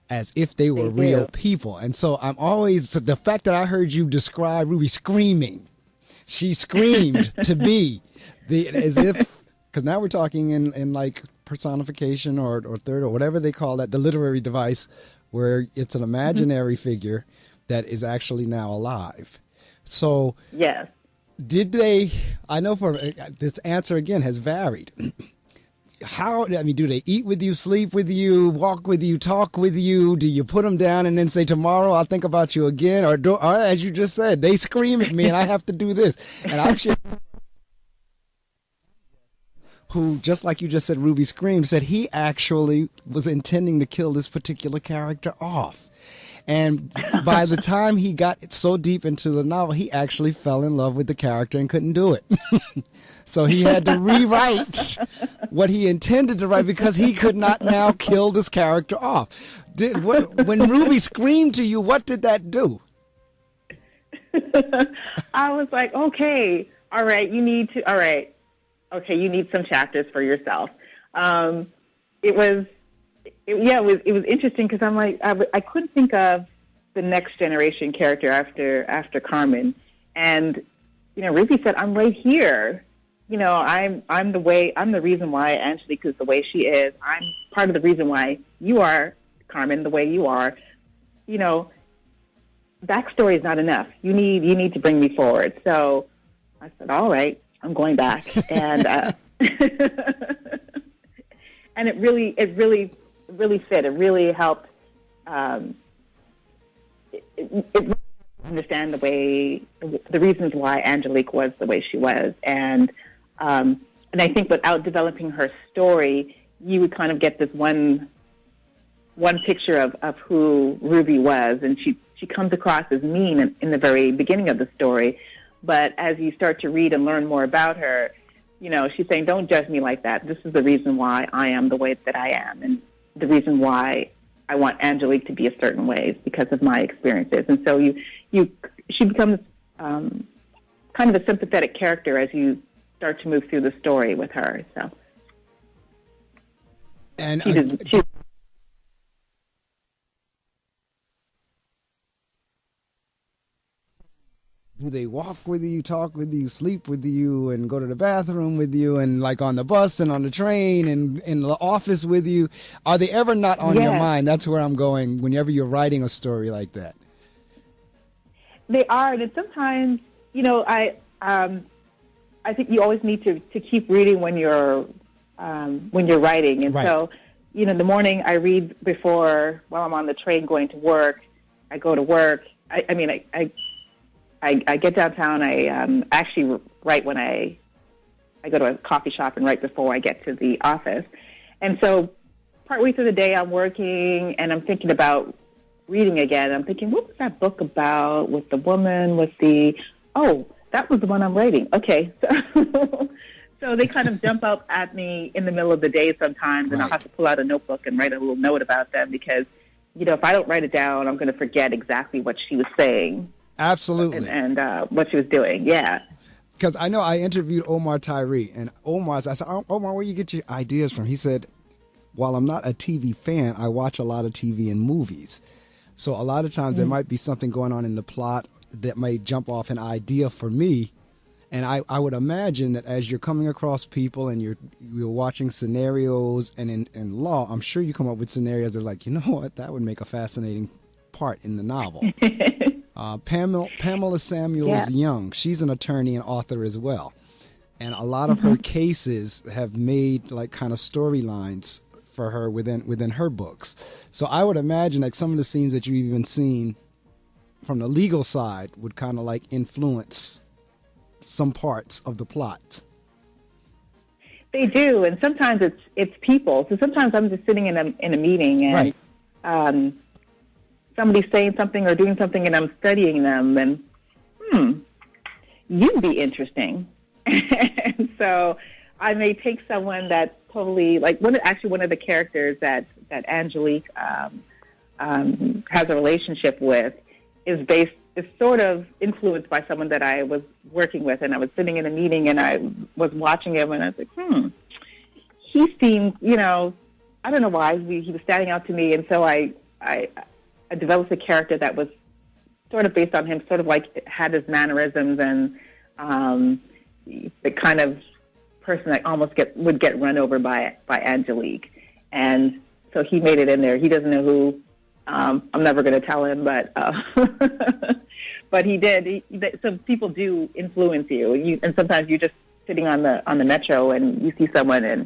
as if they were real people. And so I'm always, so the fact that I heard you describe Ruby screaming, she screamed to be as if, because now we're talking in like personification or third or whatever they call that, the literary device, where it's an imaginary figure that is actually now alive. So yes, I know for this answer again has varied. Do they eat with you, sleep with you, walk with you, talk with you? Do you put them down and then say, tomorrow I'll think about you again? Or as you just said, they scream at me and I have to do this. And I've shared who, just like you just said, Ruby screamed, said he actually was intending to kill this particular character off. And by the time he got so deep into the novel, he actually fell in love with the character and couldn't do it. So he had to rewrite what he intended to write because he could not now kill this character off. When Ruby screamed to you, what did that do? I was like, okay, all right, you need some chapters for yourself. It was interesting because I'm like, I couldn't think of the next generation character after Carmen, and Ruby said, I'm right here. I'm the reason why Angelique is the way she is. I'm part of the reason why you are, Carmen, the way you are. Backstory is not enough. You need to bring me forward. So I said, all right, I'm going back, and and it really fit. It really helped. It understand the reasons why Angelique was the way she was, and I think without developing her story, you would kind of get this one picture of who Ruby was, and she comes across as mean in the very beginning of the story, but as you start to read and learn more about her, you know, she's saying, don't judge me like that. This is the reason why I am the way that I am, and the reason why I want Angelique to be a certain way is because of my experiences. And so she becomes kind of a sympathetic character as you start to move through the story with her. So, and do they walk with you, talk with you, sleep with you, and go to the bathroom with you, and like on the bus and on the train and in the office with you? Are they ever not on your mind? That's where I'm going whenever you're writing a story like that. They are, and sometimes, you know, I think you always need to keep reading when you're writing, and so, you know, in the morning I read while I'm on the train going to work. I go to work. I get downtown. I actually write when I go to a coffee shop and right before I get to the office. And so partway through the day I'm working and I'm thinking about reading again. I'm thinking, what was that book about with the woman with that was the one I'm writing. Okay. So they kind of jump up at me in the middle of the day sometimes, and I'll have to pull out a notebook and write a little note about them because, you know, if I don't write it down, I'm going to forget exactly what she was saying. Absolutely. And what she was doing, yeah. Because I know I interviewed Omar Tyree, and I said, Omar, where you get your ideas from? He said, while I'm not a TV fan, I watch a lot of TV and movies. So a lot of times there might be something going on in the plot that may jump off an idea for me. And I would imagine that as you're coming across people and you're watching scenarios and in law, I'm sure you come up with scenarios that are like, you know what, that would make a fascinating part in the novel. Pamela Samuels Young, she's an attorney and author as well. And a lot of her cases have made like kind of storylines for her within her books. So I would imagine like some of the scenes that you've even seen from the legal side would kind of like influence some parts of the plot. They do, and sometimes it's people. So sometimes I'm just sitting in a meeting and somebody's saying something or doing something, and I'm studying them, and you'd be interesting. And so I may take someone that's totally like one of the characters that Angelique has a relationship with is sort of influenced by someone that I was working with, and I was sitting in a meeting and I was watching him and I was like, he seemed, you know, I don't know why he was standing out to me, and so I developed a character that was sort of based on him, sort of like had his mannerisms and the kind of person that almost would get run over by Angelique, and so he made it in there. He doesn't know who. I'm never going to tell him, but but he did. So people do influence you, and sometimes you're just sitting on the metro and you see someone and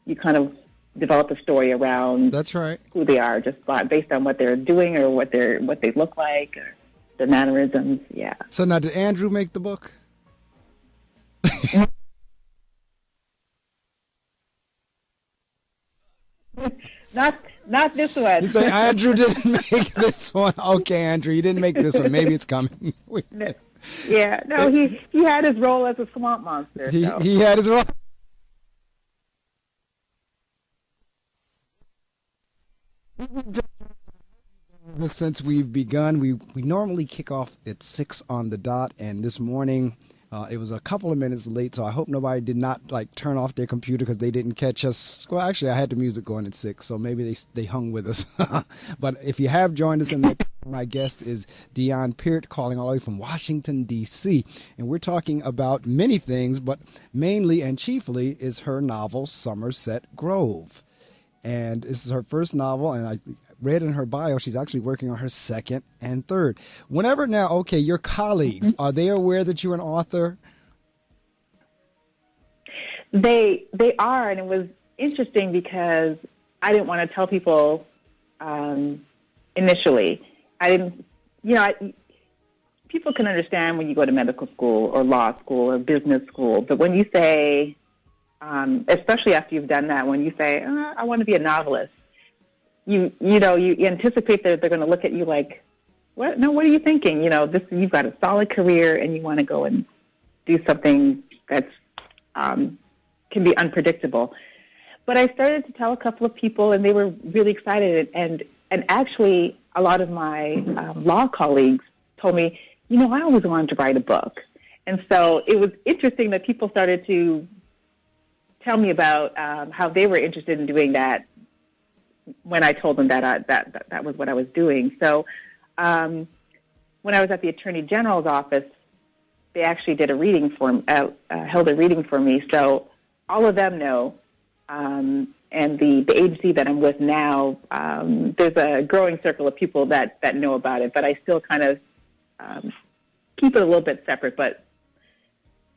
you kind of develop a story around. That's right. Who they are, just based on what they're doing or what they look like or their mannerisms. Yeah. So now, did Andrew make the book? Not this one. You say Andrew didn't make this one. Okay, Andrew, you didn't make this one. Maybe it's coming. Yeah, no, he had his role as a swamp monster. He had his role. Since we've begun, we normally kick off at 6 on the dot, and this morning it was a couple of minutes late, so I hope nobody did not like turn off their computer because they didn't catch us. Well, actually, I had the music going at 6, so maybe they hung with us. But if you have joined us, my guest is Dionne Peart, calling all the way from Washington, D.C., and we're talking about many things, but mainly and chiefly is her novel, Somerset Grove. And this is her first novel, and I read in her bio she's actually working on her second and third. Whenever now, okay, your colleagues, are they aware that you're an author? They are, and it was interesting because I didn't want to tell people initially. I didn't, you know, people can understand when you go to medical school or law school or business school, but when you say, especially after you've done that, when you say, I want to be a novelist, you anticipate that they're going to look at you like, what? No, what are you thinking? You've got a solid career and you want to go and do something that's can be unpredictable. But I started to tell a couple of people, and they were really excited. And actually, a lot of my law colleagues told me, I always wanted to write a book. And so it was interesting that people started to tell me about how they were interested in doing that when I told them that that was what I was doing. So when I was at the Attorney General's office, they actually did held a reading for me. So all of them know. And the agency that I'm with now, there's a growing circle of people that know about it, but I still kind of keep it a little bit separate. But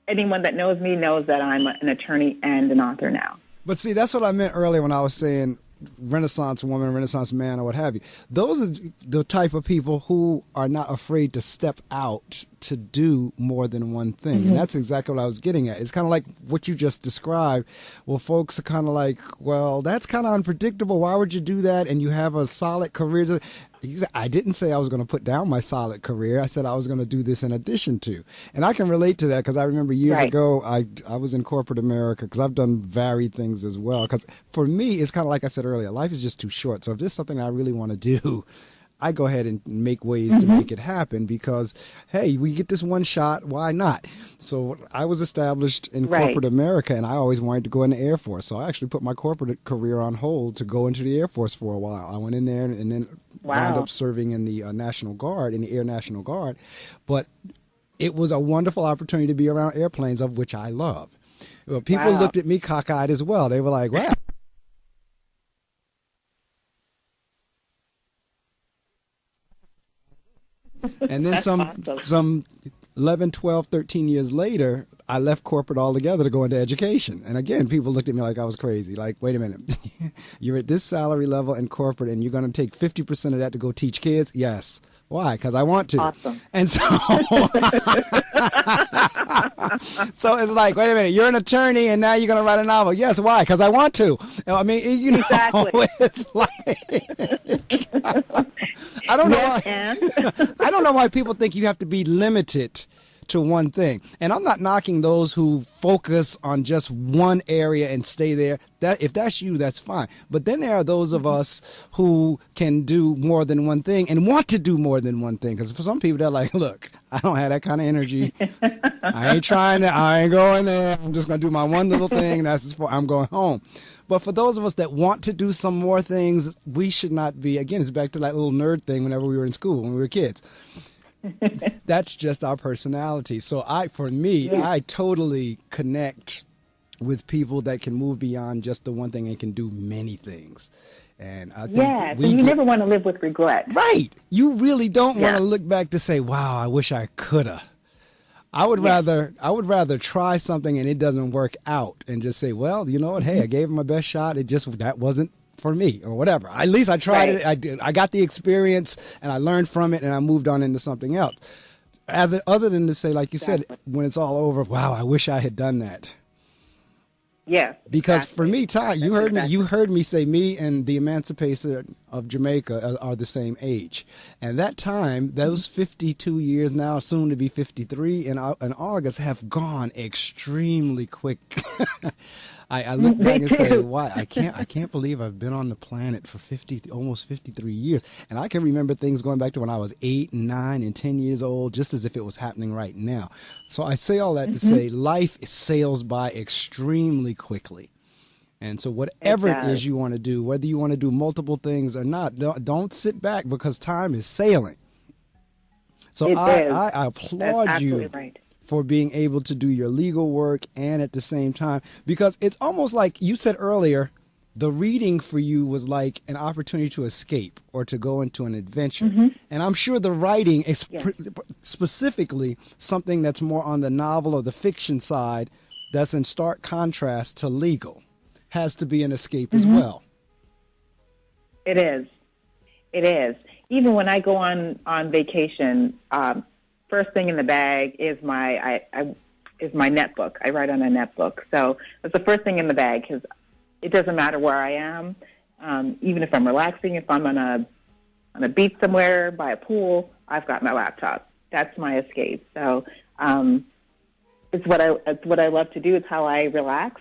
anyone that knows me knows that I'm an attorney and an author now. But see, that's what I meant earlier when I was saying Renaissance woman, Renaissance man, or what have you. Those are the type of people who are not afraid to step out to do more than one thing. Mm-hmm. And that's exactly what I was getting at. It's kind of like what you just described. Well, folks are kind of like, well, that's kind of unpredictable. Why would you do that? And you have a solid career. I didn't say I was going to put down my solid career. I said I was going to do this in addition to. And I can relate to that because I remember years ago, I was in corporate America because I've done varied things as well. Because for me, it's kind of like I said earlier, life is just too short. So if there's something I really want to do, I go ahead and make ways to make it happen because, hey, we get this one shot. Why not? So I was established in corporate America, and I always wanted to go in the Air Force. So I actually put my corporate career on hold to go into the Air Force for a while. I went in there and then wound up serving in the National Guard, in the Air National Guard. But it was a wonderful opportunity to be around airplanes, of which I love. Well, people looked at me cockeyed as well. They were like, wow. And then some 11, 12, 13 years later, I left corporate altogether to go into education. And again, people looked at me like I was crazy. Like, wait a minute, you're at this salary level in corporate and you're going to take 50% of that to go teach kids? Yes. Why? Because I want to. Awesome. And so, so it's like, wait a minute, you're an attorney and now you're going to write a novel. Yes. Why? Because I want to. I mean, exactly. It's like, I don't know why. I don't know why people think you have to be limited to one thing. And I'm not knocking those who focus on just one area and stay there. That if that's you, that's fine. But then there are those of us who can do more than one thing and want to do more than one thing. Because for some people, they're like, look, I don't have that kind of energy. I ain't going there. I'm just going to do my one little thing. I'm going home. But for those of us that want to do some more things, we should not be, again, it's back to that little nerd thing whenever we were in school, when we were kids. That's just our personality. So I totally connect with people that can move beyond just the one thing and can do many things. And I think so you never want to live with regret. Right. You really don't want to look back to say, wow, I wish I coulda. I would rather try something and it doesn't work out and just say, well, you know what? Hey, I gave it my best shot. That wasn't for me or whatever. At least I tried it. I got the experience and I learned from it and I moved on into something else. Other than to say, like you said, when it's all over, wow, I wish I had done that. Yeah. Because for me, Ty, you heard me say me and the Emancipation of Jamaica are the same age. And that time, those 52 years now, soon to be 53 in August, have gone extremely quick. I look back and say, "Why? I can't believe I've been on the planet for almost 53 years." And I can remember things going back to when I was 8, 9, and 10 years old, just as if it was happening right now. So I say all that to say, life sails by extremely quickly. And so whatever it is you want to do, whether you want to do multiple things or not, don't sit back because time is sailing. So I applaud you. Right. For being able to do your legal work and at the same time, because it's almost like you said earlier, the reading for you was like an opportunity to escape or to go into an adventure. And I'm sure the writing is specifically something that's more on the novel or the fiction side that's in stark contrast to legal has to be an escape as well. It is. Even when I go on vacation, first thing in the bag is my netbook. I write on a netbook. So that's the first thing in the bag because it doesn't matter where I am. Even if I'm relaxing, if I'm on a beach somewhere by a pool, I've got my laptop. That's my escape. So it's what I love to do. It's how I relax.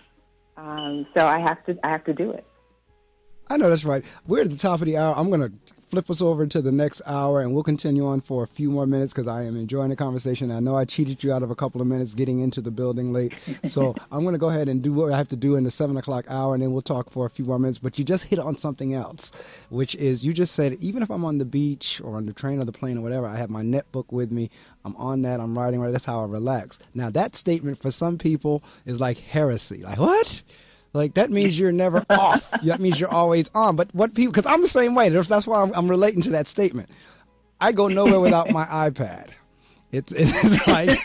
So I have to do it. I know that's right. We're at the top of the hour. I'm going to flip us over into the next hour, and we'll continue on for a few more minutes because I am enjoying the conversation. I know I cheated you out of a couple of minutes getting into the building late. So I'm going to go ahead and do what I have to do in the 7 o'clock hour, and then we'll talk for a few more minutes. But you just hit on something else, which is you just said even if I'm on the beach or on the train or the plane or whatever, I have my netbook with me. I'm on that. I'm writing. That's how I relax. Now, that statement for some people is like heresy. Like, what? Like, that means you're never off. That means you're always on. But what people, because I'm the same way. That's why I'm relating to that statement. I go nowhere without my iPad. It's like,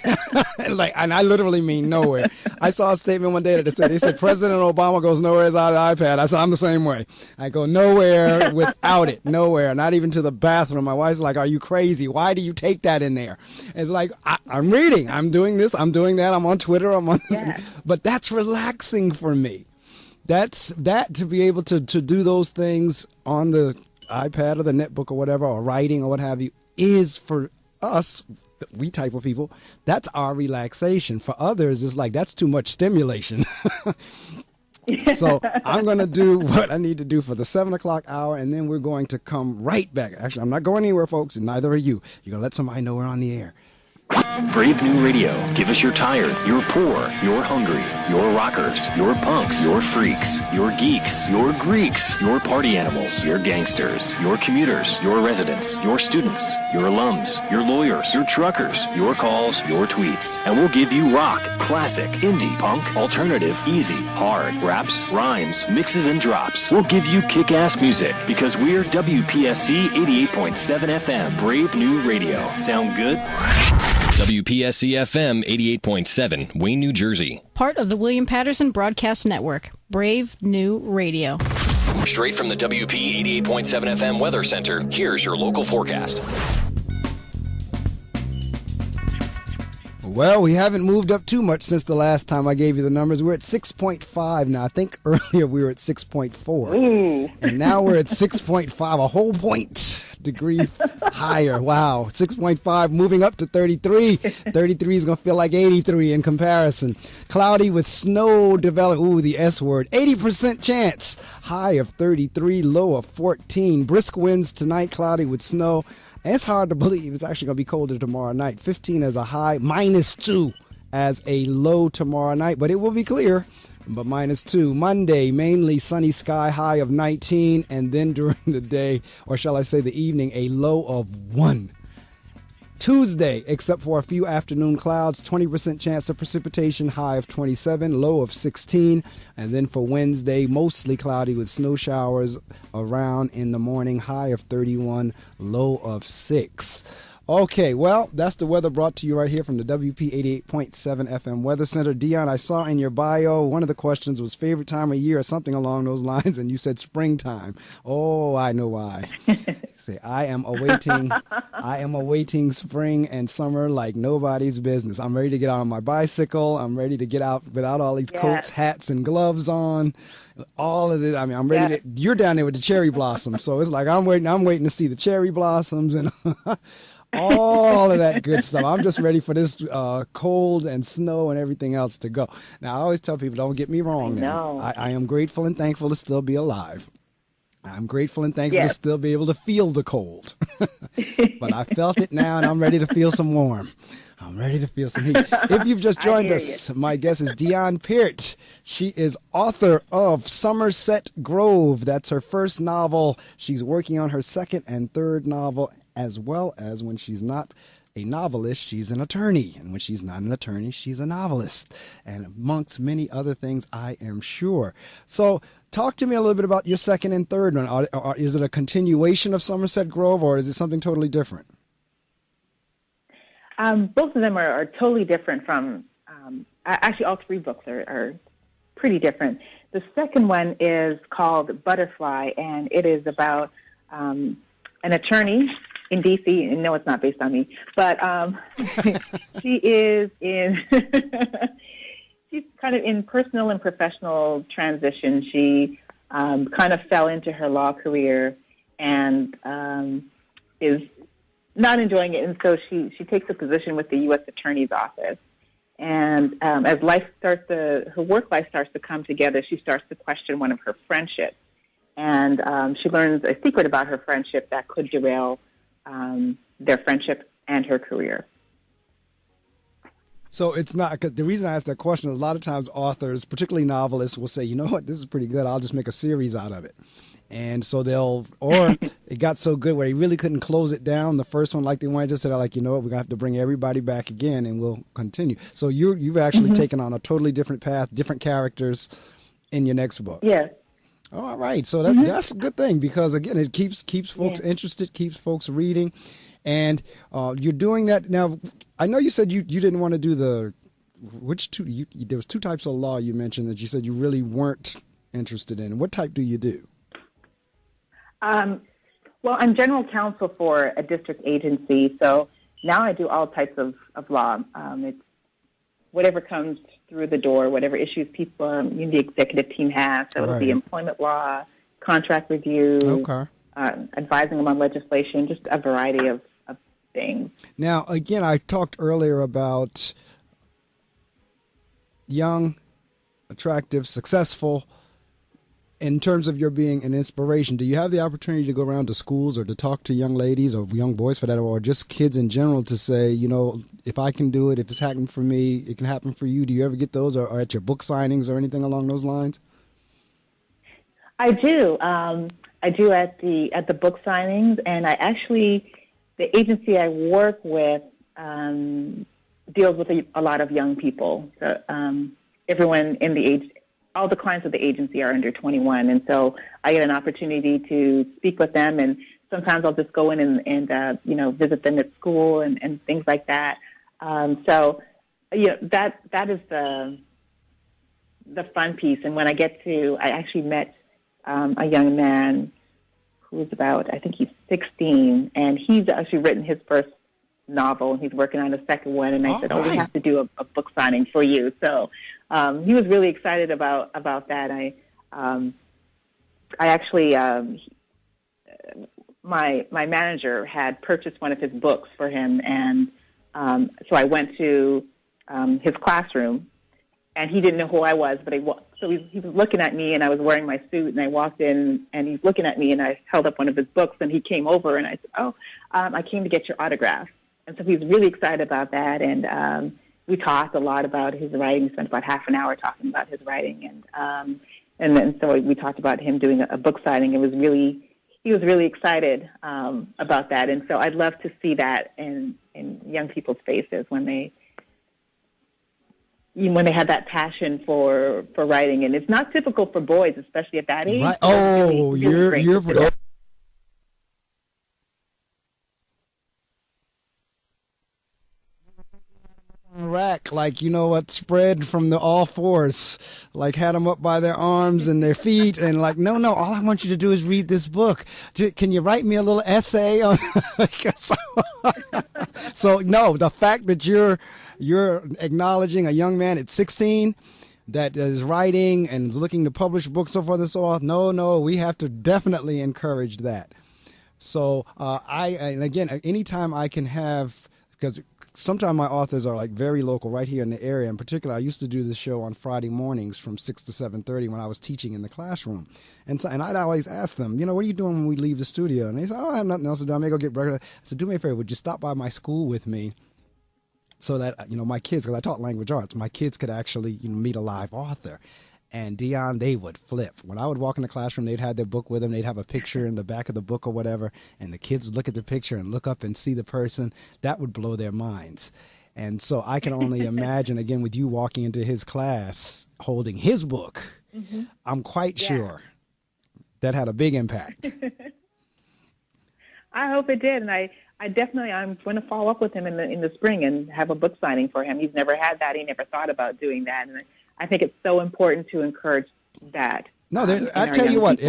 and I literally mean nowhere. I saw a statement one day that they said President Obama goes nowhere without an iPad. I said, I'm the same way. I go nowhere without it. Nowhere. Not even to the bathroom. My wife's like, are you crazy? Why do you take that in there? It's like, I'm reading. I'm doing this. I'm doing that. I'm on Twitter. I'm on this. But that's relaxing for me. That to be able to do those things on the iPad or the netbook or whatever, or writing or what have you, is for us, we type of people, that's our relaxation. For others, it's like, that's too much stimulation. So I'm going to do what I need to do for the 7 o'clock hour, and then we're going to come right back. Actually, I'm not going anywhere, folks, and neither are you. You're going to let somebody know we're on the air. Brave New Radio. Give us your tired, your poor, your hungry, your rockers, your punks, your freaks, your geeks, your Greeks, your party animals, your gangsters, your commuters, your residents, your students, your alums, your lawyers, your truckers, your calls, your tweets. And we'll give you rock, classic, indie, punk, alternative, easy, hard, raps, rhymes, mixes, and drops. We'll give you kick-ass music because we're WPSC 88.7 FM, Brave New Radio. Sound good? WPSC FM 88.7, Wayne, New Jersey. Part of the William Patterson Broadcast Network, Brave New Radio. Straight from the WP 88.7 FM Weather Center, here's your local forecast. Well, we haven't moved up too much since the last time I gave you the numbers. We're at 6.5 now. I think earlier we were at 6.4. Ooh. And now we're at 6.5, a whole point degree higher. Wow. 6.5 moving up to 33. 33 is going to feel like 83 in comparison. Cloudy with snow developing. Ooh, the S word. 80% chance. High of 33, low of 14. Brisk winds tonight, cloudy with snow. And it's hard to believe it's actually going to be colder tomorrow night. 15 as a high, -2 as a low tomorrow night. But it will be clear, but -2. Monday, mainly sunny sky, high of 19. And then during the day, or shall I say the evening, a low of 1. Tuesday, except for a few afternoon clouds, 20% chance of precipitation, high of 27, low of 16. And then for Wednesday, mostly cloudy with snow showers around in the morning, high of 31, low of 6. Okay, well, that's the weather brought to you right here from the WP 88.7 FM Weather Center. Dionne, I saw in your bio, one of the questions was favorite time of year or something along those lines, and you said springtime. Oh, I know why. Say, I am awaiting spring and summer like nobody's business. I'm ready to get out on my bicycle. I'm ready to get out without all these coats, hats, and gloves on. All of it. I mean, I'm ready to. You're down there with the cherry blossoms, so it's like I'm waiting to see the cherry blossoms and all of that good stuff. I'm just ready for this cold and snow and everything else to go. Now, I always tell people, don't get me wrong. I am grateful and thankful to still be alive. I'm grateful and thankful to still be able to feel the cold. But I felt it now, and I'm ready to feel some warm. I'm ready to feel some heat. If you've just joined us, my guest is Dionne Peart. She is author of Somerset Grove. That's her first novel. She's working on her second and third novel, as well as when she's not a novelist, she's an attorney. And when she's not an attorney, she's a novelist. And amongst many other things, I am sure. So talk to me a little bit about your second and third one. Is it a continuation of Somerset Grove, or is it something totally different? Both of them are totally different from, actually all three books are pretty different. The second one is called Butterfly, and it is about an attorney in D.C., and no, it's not based on me, but she is in, she's kind of in personal and professional transition. She kind of fell into her law career and is not enjoying it, and so she takes a position with the U.S. Attorney's Office. And as her work life starts to come together, she starts to question one of her friendships. And she learns a secret about her friendship that could derail their friendship and her career. So it's not, cause the reason I asked that question is a lot of times authors, particularly novelists, will say, you know what, this is pretty good, I'll just make a series out of it. And so or it got so good where they really couldn't close it down, the first one, like they wanted to say, like, you know what, we're going to have to bring everybody back again and we'll continue. So you've actually taken on a totally different path, different characters in your next book. Yes. All right. So that's a good thing because, again, it keeps folks interested, keeps folks reading. And you're doing that. Now, I know you said you didn't want to do there was two types of law you mentioned that you said you really weren't interested in. What type do you do? Well, I'm general counsel for a district agency, so now I do all types of law. It's whatever comes through the door, whatever issues people, the executive team has. So it'll be employment law, contract review, advising them on legislation, just a variety of things. Now, again, I talked earlier about young, attractive, successful. In terms of your being an inspiration, do you have the opportunity to go around to schools or to talk to young ladies or young boys for that, or just kids in general to say, you know, if I can do it, if it's happened for me, it can happen for you? Do you ever get those or at your book signings or anything along those lines? I do. I do at the book signings, and I actually, the agency I work with deals with a lot of young people. So everyone in the age, all the clients of the agency are under 21, and so I get an opportunity to speak with them, and sometimes I'll just go in and visit them at school and things like that. So that is the fun piece. And when I actually met a young man who was about, I think he's 16, and he's actually written his first novel, and he's working on a second one. And I said, we have to do a book signing for you. So he was really excited about that. I actually, my manager had purchased one of his books for him, and so I went to his classroom, and he didn't know who I was, but so he was looking at me, and I was wearing my suit, and I walked in, and he's looking at me, and I held up one of his books, and he came over, and I said, I came to get your autograph. And so he was really excited about that, and we talked a lot about his writing. We spent about half an hour talking about his writing, and then so we talked about him doing a book signing. He was really excited about that, and so I'd love to see that in young people's faces when they have that passion for writing. And it's not typical for boys, especially at that age. Right. Oh, you're rack, like, you know what, spread from the all fours, like had them up by their arms and their feet, and like, no, all I want you to do is read this book. Can you write me a little essay on so no, the fact that you're acknowledging a young man at 16 that is writing and is looking to publish books, so forth and so on, no, we have to definitely encourage that. So and again, anytime I can have, because sometimes my authors are like very local right here in the area. In particular, I used to do this show on Friday mornings from 6 to 7:30 when I was teaching in the classroom. And I'd always ask them, what are you doing when we leave the studio? And they say, I have nothing else to do. I may go get breakfast. I said, do me a favor, would you stop by my school with me so that, my kids, because I taught language arts, my kids could actually meet a live author. And Dionne, they would flip. When I would walk in the classroom, they'd have their book with them. They'd have a picture in the back of the book or whatever. And the kids would look at the picture and look up and see the person. That would blow their minds. And so I can only imagine, again, with you walking into his class holding his book, I'm quite sure that had a big impact. I hope it did. And I'm going to follow up with him in the spring and have a book signing for him. He's never had that. He never thought about doing that. And I think it's so important to encourage that. No, I tell you what,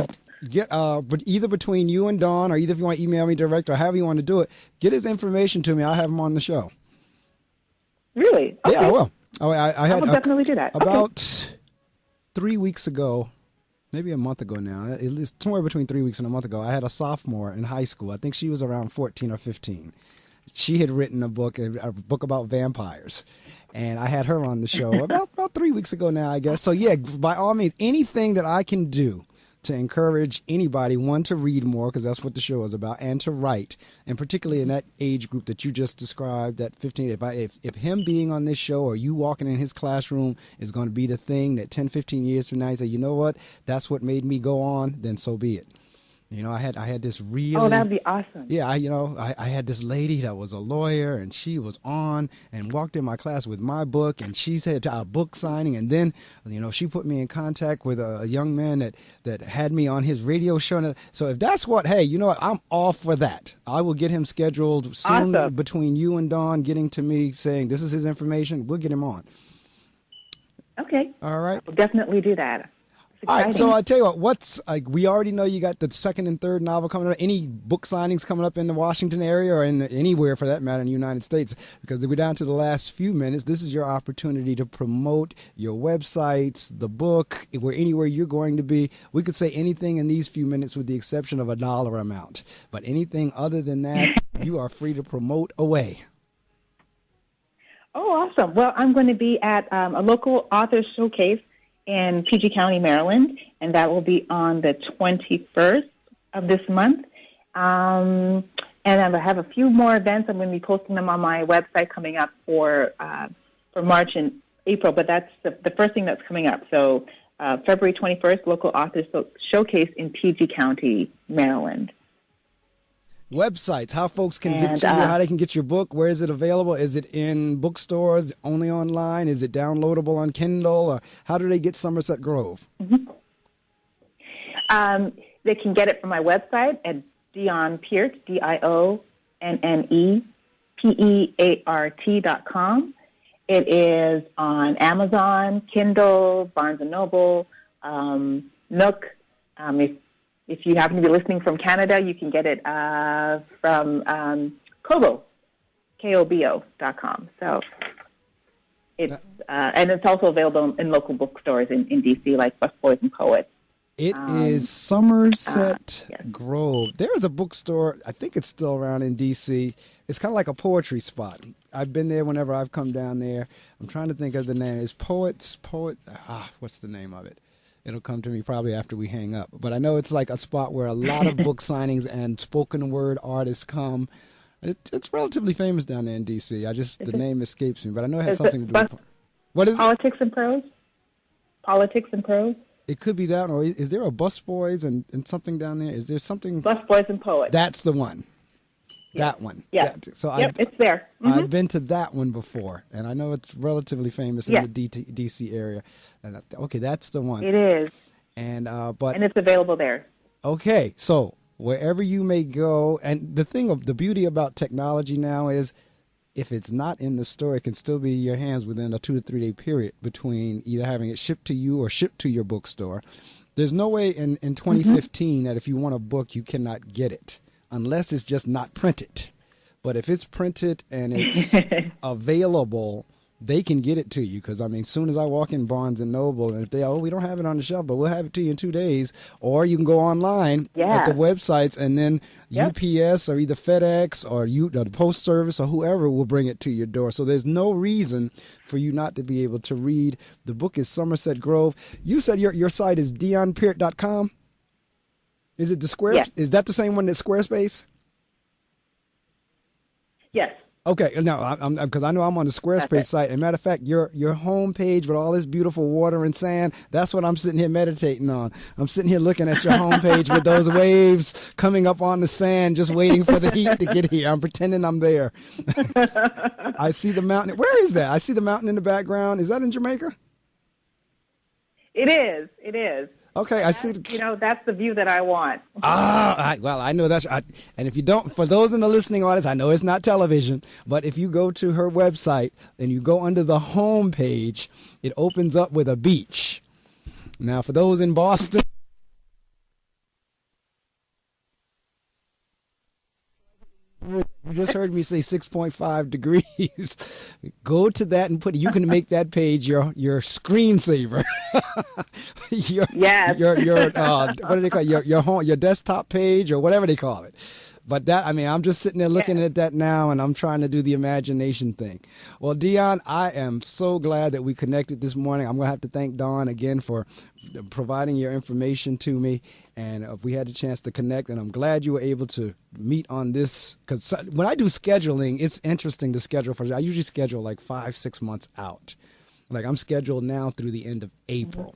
get but either between you and Dawn, or either if you want to email me direct or however you want to do it, get his information to me. I'll have him on the show. Really? Okay. Yeah, I will. I will definitely do that. About 3 weeks ago, maybe a month ago now, at least somewhere between 3 weeks and a month ago, I had a sophomore in high school. I think she was around 14 or 15. She had written a book about vampires, and I had her on the show about 3 weeks ago now, I guess. So yeah, by all means, anything that I can do to encourage anybody, one, to read more, because that's what the show is about, and to write, and particularly in that age group that you just described, that 15, if him being on this show or you walking in his classroom is going to be the thing that 10, 15 years from now, you say, you know what, that's what made me go on, then so be it. You know, I had this really... Oh, that'd be awesome. Yeah, I had this lady that was a lawyer, and she was on and walked in my class with my book, and she said our book signing, and then, she put me in contact with a young man that had me on his radio show. So if that's what, hey, you know what, I'm all for that. I will get him scheduled soon. Awesome. Between you and Dawn getting to me saying this is his information, we'll get him on. Okay. All right. I'll definitely do that. All right, so I'll tell you what, we already know you got the second and third novel coming up. Any book signings coming up in the Washington area or anywhere for that matter in the United States? Because we're down to the last few minutes. This is your opportunity to promote your websites, the book, anywhere you're going to be. We could say anything in these few minutes with the exception of a dollar amount. But anything other than that, you are free to promote away. Oh, awesome. Well, I'm going to be at a local author showcase in PG County, Maryland, and that will be on the 21st of this month. And I have a few more events. I'm going to be posting them on my website coming up for March and April, but that's the first thing that's coming up. So February 21st, local authors showcase in PG County, Maryland. Websites, how folks can get to you, how they can get your book, where is it available? Is it in bookstores, only online? Is it downloadable on Kindle? Or how do they get Somerset Grove? Mm-hmm. They can get it from my website at Dionne Peart, DionnePeart.com. It is on Amazon, Kindle, Barnes & Noble, Nook. If you happen to be listening from Canada, you can get it from Kobo, KOBO.com. So it's and it's also available in local bookstores in D.C. like Busboys and Poets. It is Somerset Grove. There is a bookstore, I think it's still around in D.C. It's kind of like a poetry spot. I've been there whenever I've come down there. I'm trying to think of the name. It's what's the name of it? It'll come to me probably after we hang up. But I know it's like a spot where a lot of book signings and spoken word artists come. It's relatively famous down there in D.C. The name escapes me, but I know it has something to do with... What is it? Politics and Prose? Politics and Prose? It could be that, or is there a Busboys and something down there? Is there something... Busboys and Poets. That's the one. That one. Yeah. So it's there. Mm-hmm. I've been to that one before, and I know it's relatively famous in the D.C. area. And okay, that's the one. It is. And and it's available there. Okay, so wherever you may go, and the beauty about technology now is, if it's not in the store, it can still be in your hands within a 2 to 3 day period between either having it shipped to you or shipped to your bookstore. There's no way in 2015 that if you want a book, you cannot get it, unless it's just not printed. But if it's printed and it's available, they can get it to you. Because, as soon as I walk in Barnes & Noble, and if we don't have it on the shelf, but we'll have it to you in 2 days. Or you can go online at the websites, and then UPS or either FedEx or the Post Service or whoever will bring it to your door. So there's no reason for you not to be able to read. The book is Somerset Grove. You said your site is DionnePeart.com? Is it the Square? Yes. Is that the same one that's Squarespace? Yes. Okay, no, because I know I'm on the Squarespace site. As a matter of fact, your homepage with all this beautiful water and sand, that's what I'm sitting here meditating on. I'm sitting here looking at your homepage with those waves coming up on the sand, just waiting for the heat to get here. I'm pretending I'm there. I see the mountain. Where is that? I see the mountain in the background. Is that in Jamaica? It is. It is. Okay, I see. That's the view that I want. Well, I know that's. And if you don't, for those in the listening audience, I know it's not television, but if you go to her website and you go under the home page, it opens up with a beach. Now, for those in Boston, You just heard me say 6.5 degrees. Go to that and you can make that page your screensaver. What do they call it? Your desktop page or whatever they call it. But I'm just sitting there looking at that now, and I'm trying to do the imagination thing. Well, Dionne, I am so glad that we connected this morning. I'm going to have to thank Dawn again for providing your information to me, and we had a chance to connect, and I'm glad you were able to meet on this, because when I do scheduling, it's interesting to schedule I usually schedule like 5-6 months out. Like I'm scheduled now through the end of April.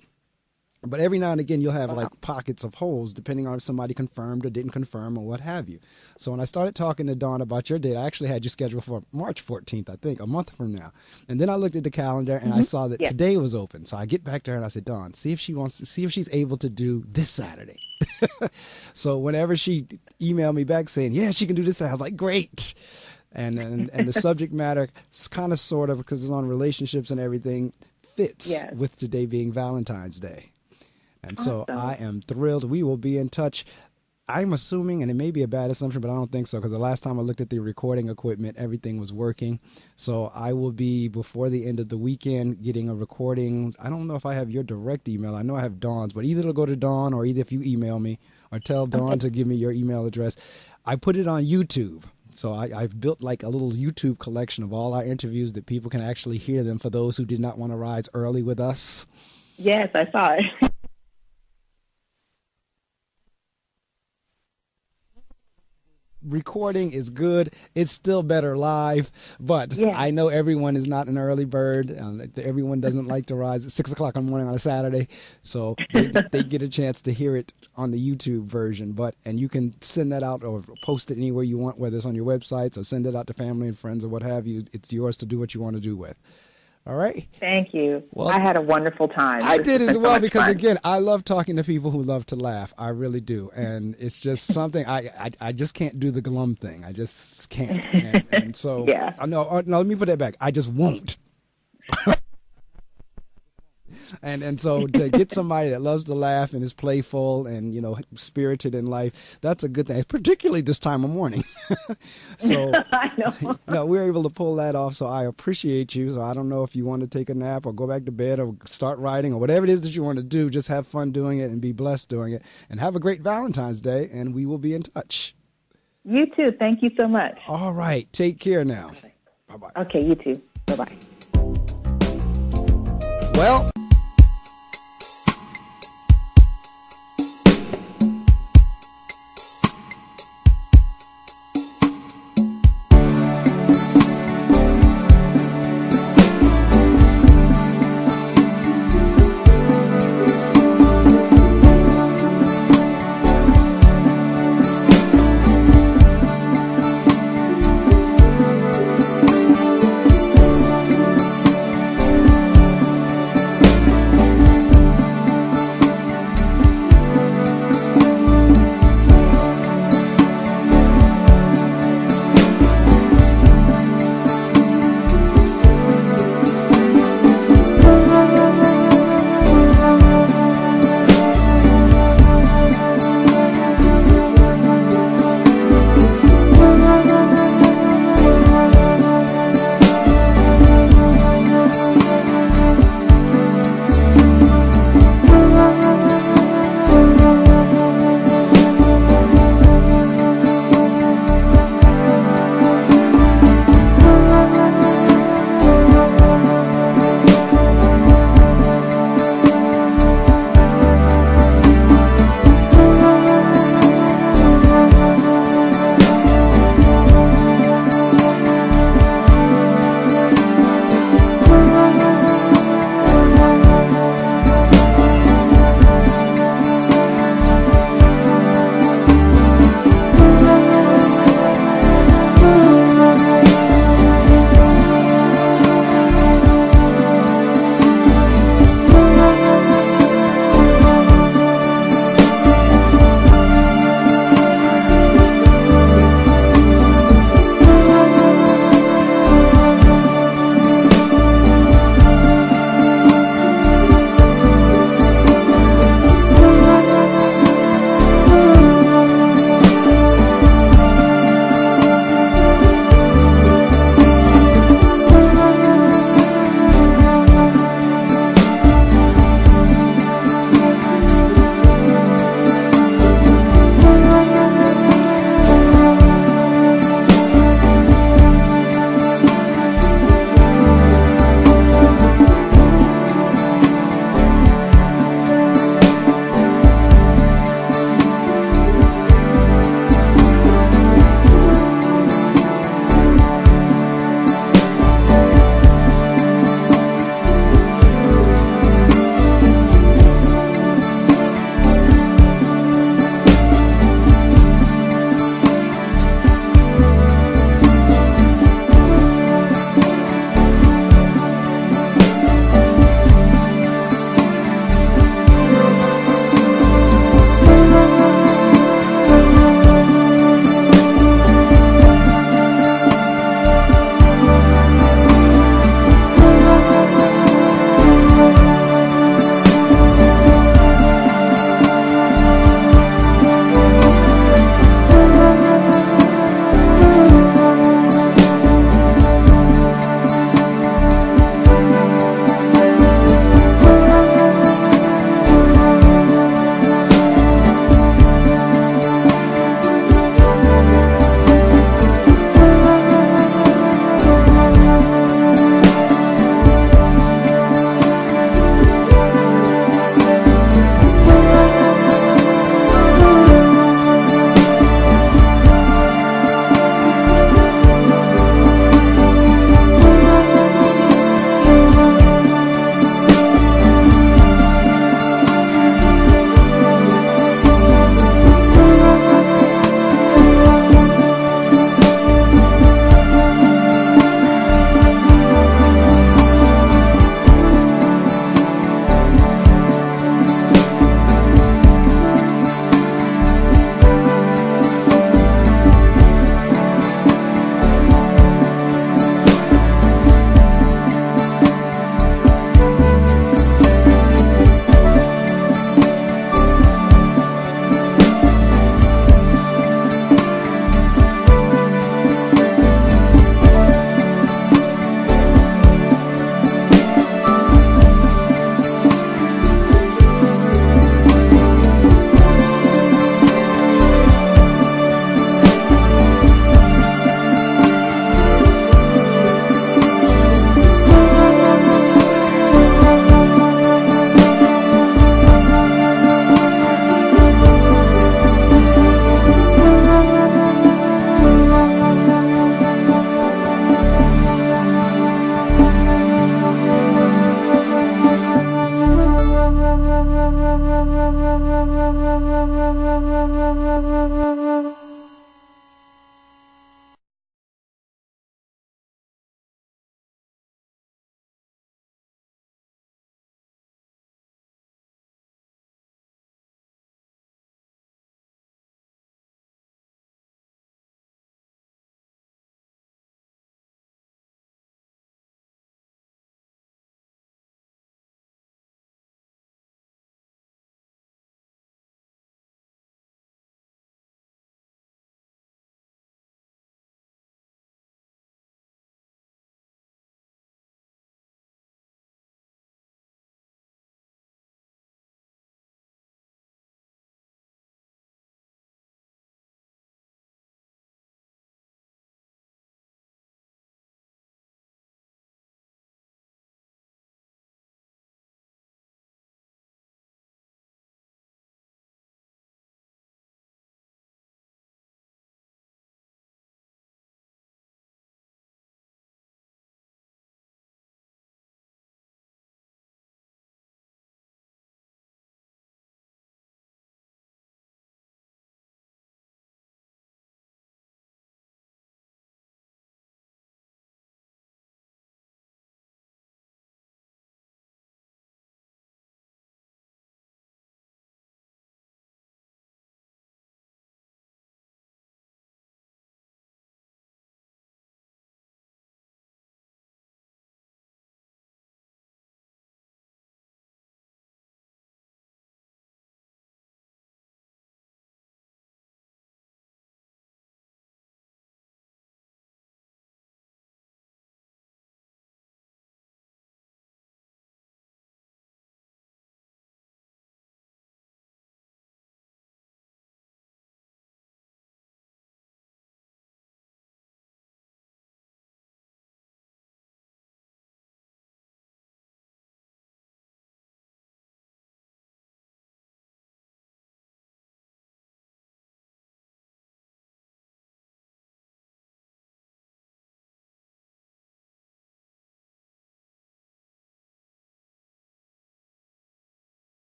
But every now and again, you'll have like pockets of holes, depending on if somebody confirmed or didn't confirm or what have you. So when I started talking to Dawn about your date, I actually had you scheduled for March 14th, I think, a month from now. And then I looked at the calendar and I saw that today was open. So I get back to her and I said, Dawn, see if she's able to do this Saturday. So whenever she emailed me back saying, yeah, she can do this Saturday, I was like, great. And the subject matter is kind of sort of, because it's on relationships and everything, fits with today being Valentine's Day. And so I am thrilled. We will be in touch. I'm assuming, and it may be a bad assumption, but I don't think so, because the last time I looked at the recording equipment, everything was working. So I will be, before the end of the weekend, getting a recording. I don't know if I have your direct email. I know I have Dawn's, but either it'll go to Dawn, or either if you email me or tell Dawn to give me your email address. I put it on YouTube. So I've built like a little YouTube collection of all our interviews that people can actually hear them for those who did not want to rise early with us. Yes, I saw it. Recording is good. It's still better live, but I know everyone is not an early bird. Everyone doesn't like to rise at 6 o'clock in the morning on a Saturday, so they get a chance to hear it on the YouTube version. And you can send that out or post it anywhere you want, whether it's on your websites or send it out to family and friends or what have you. It's yours to do what you want to do with. All right. Thank you. Well, I had a wonderful time. I did as well, because again, I love talking to people who love to laugh. I really do, and it's just something I just can't do the glum thing. I just can't. And so no, let me put that back. I just won't. And so to get somebody that loves to laugh and is playful and, spirited in life, that's a good thing, particularly this time of morning. So I know. No, we're able to pull that off. So I appreciate you. So I don't know if you want to take a nap or go back to bed or start writing or whatever it is that you want to do. Just have fun doing it and be blessed doing it. And have a great Valentine's Day, and we will be in touch. You too. Thank you so much. All right. Take care now. Bye-bye. Okay, you too. Bye-bye. Well,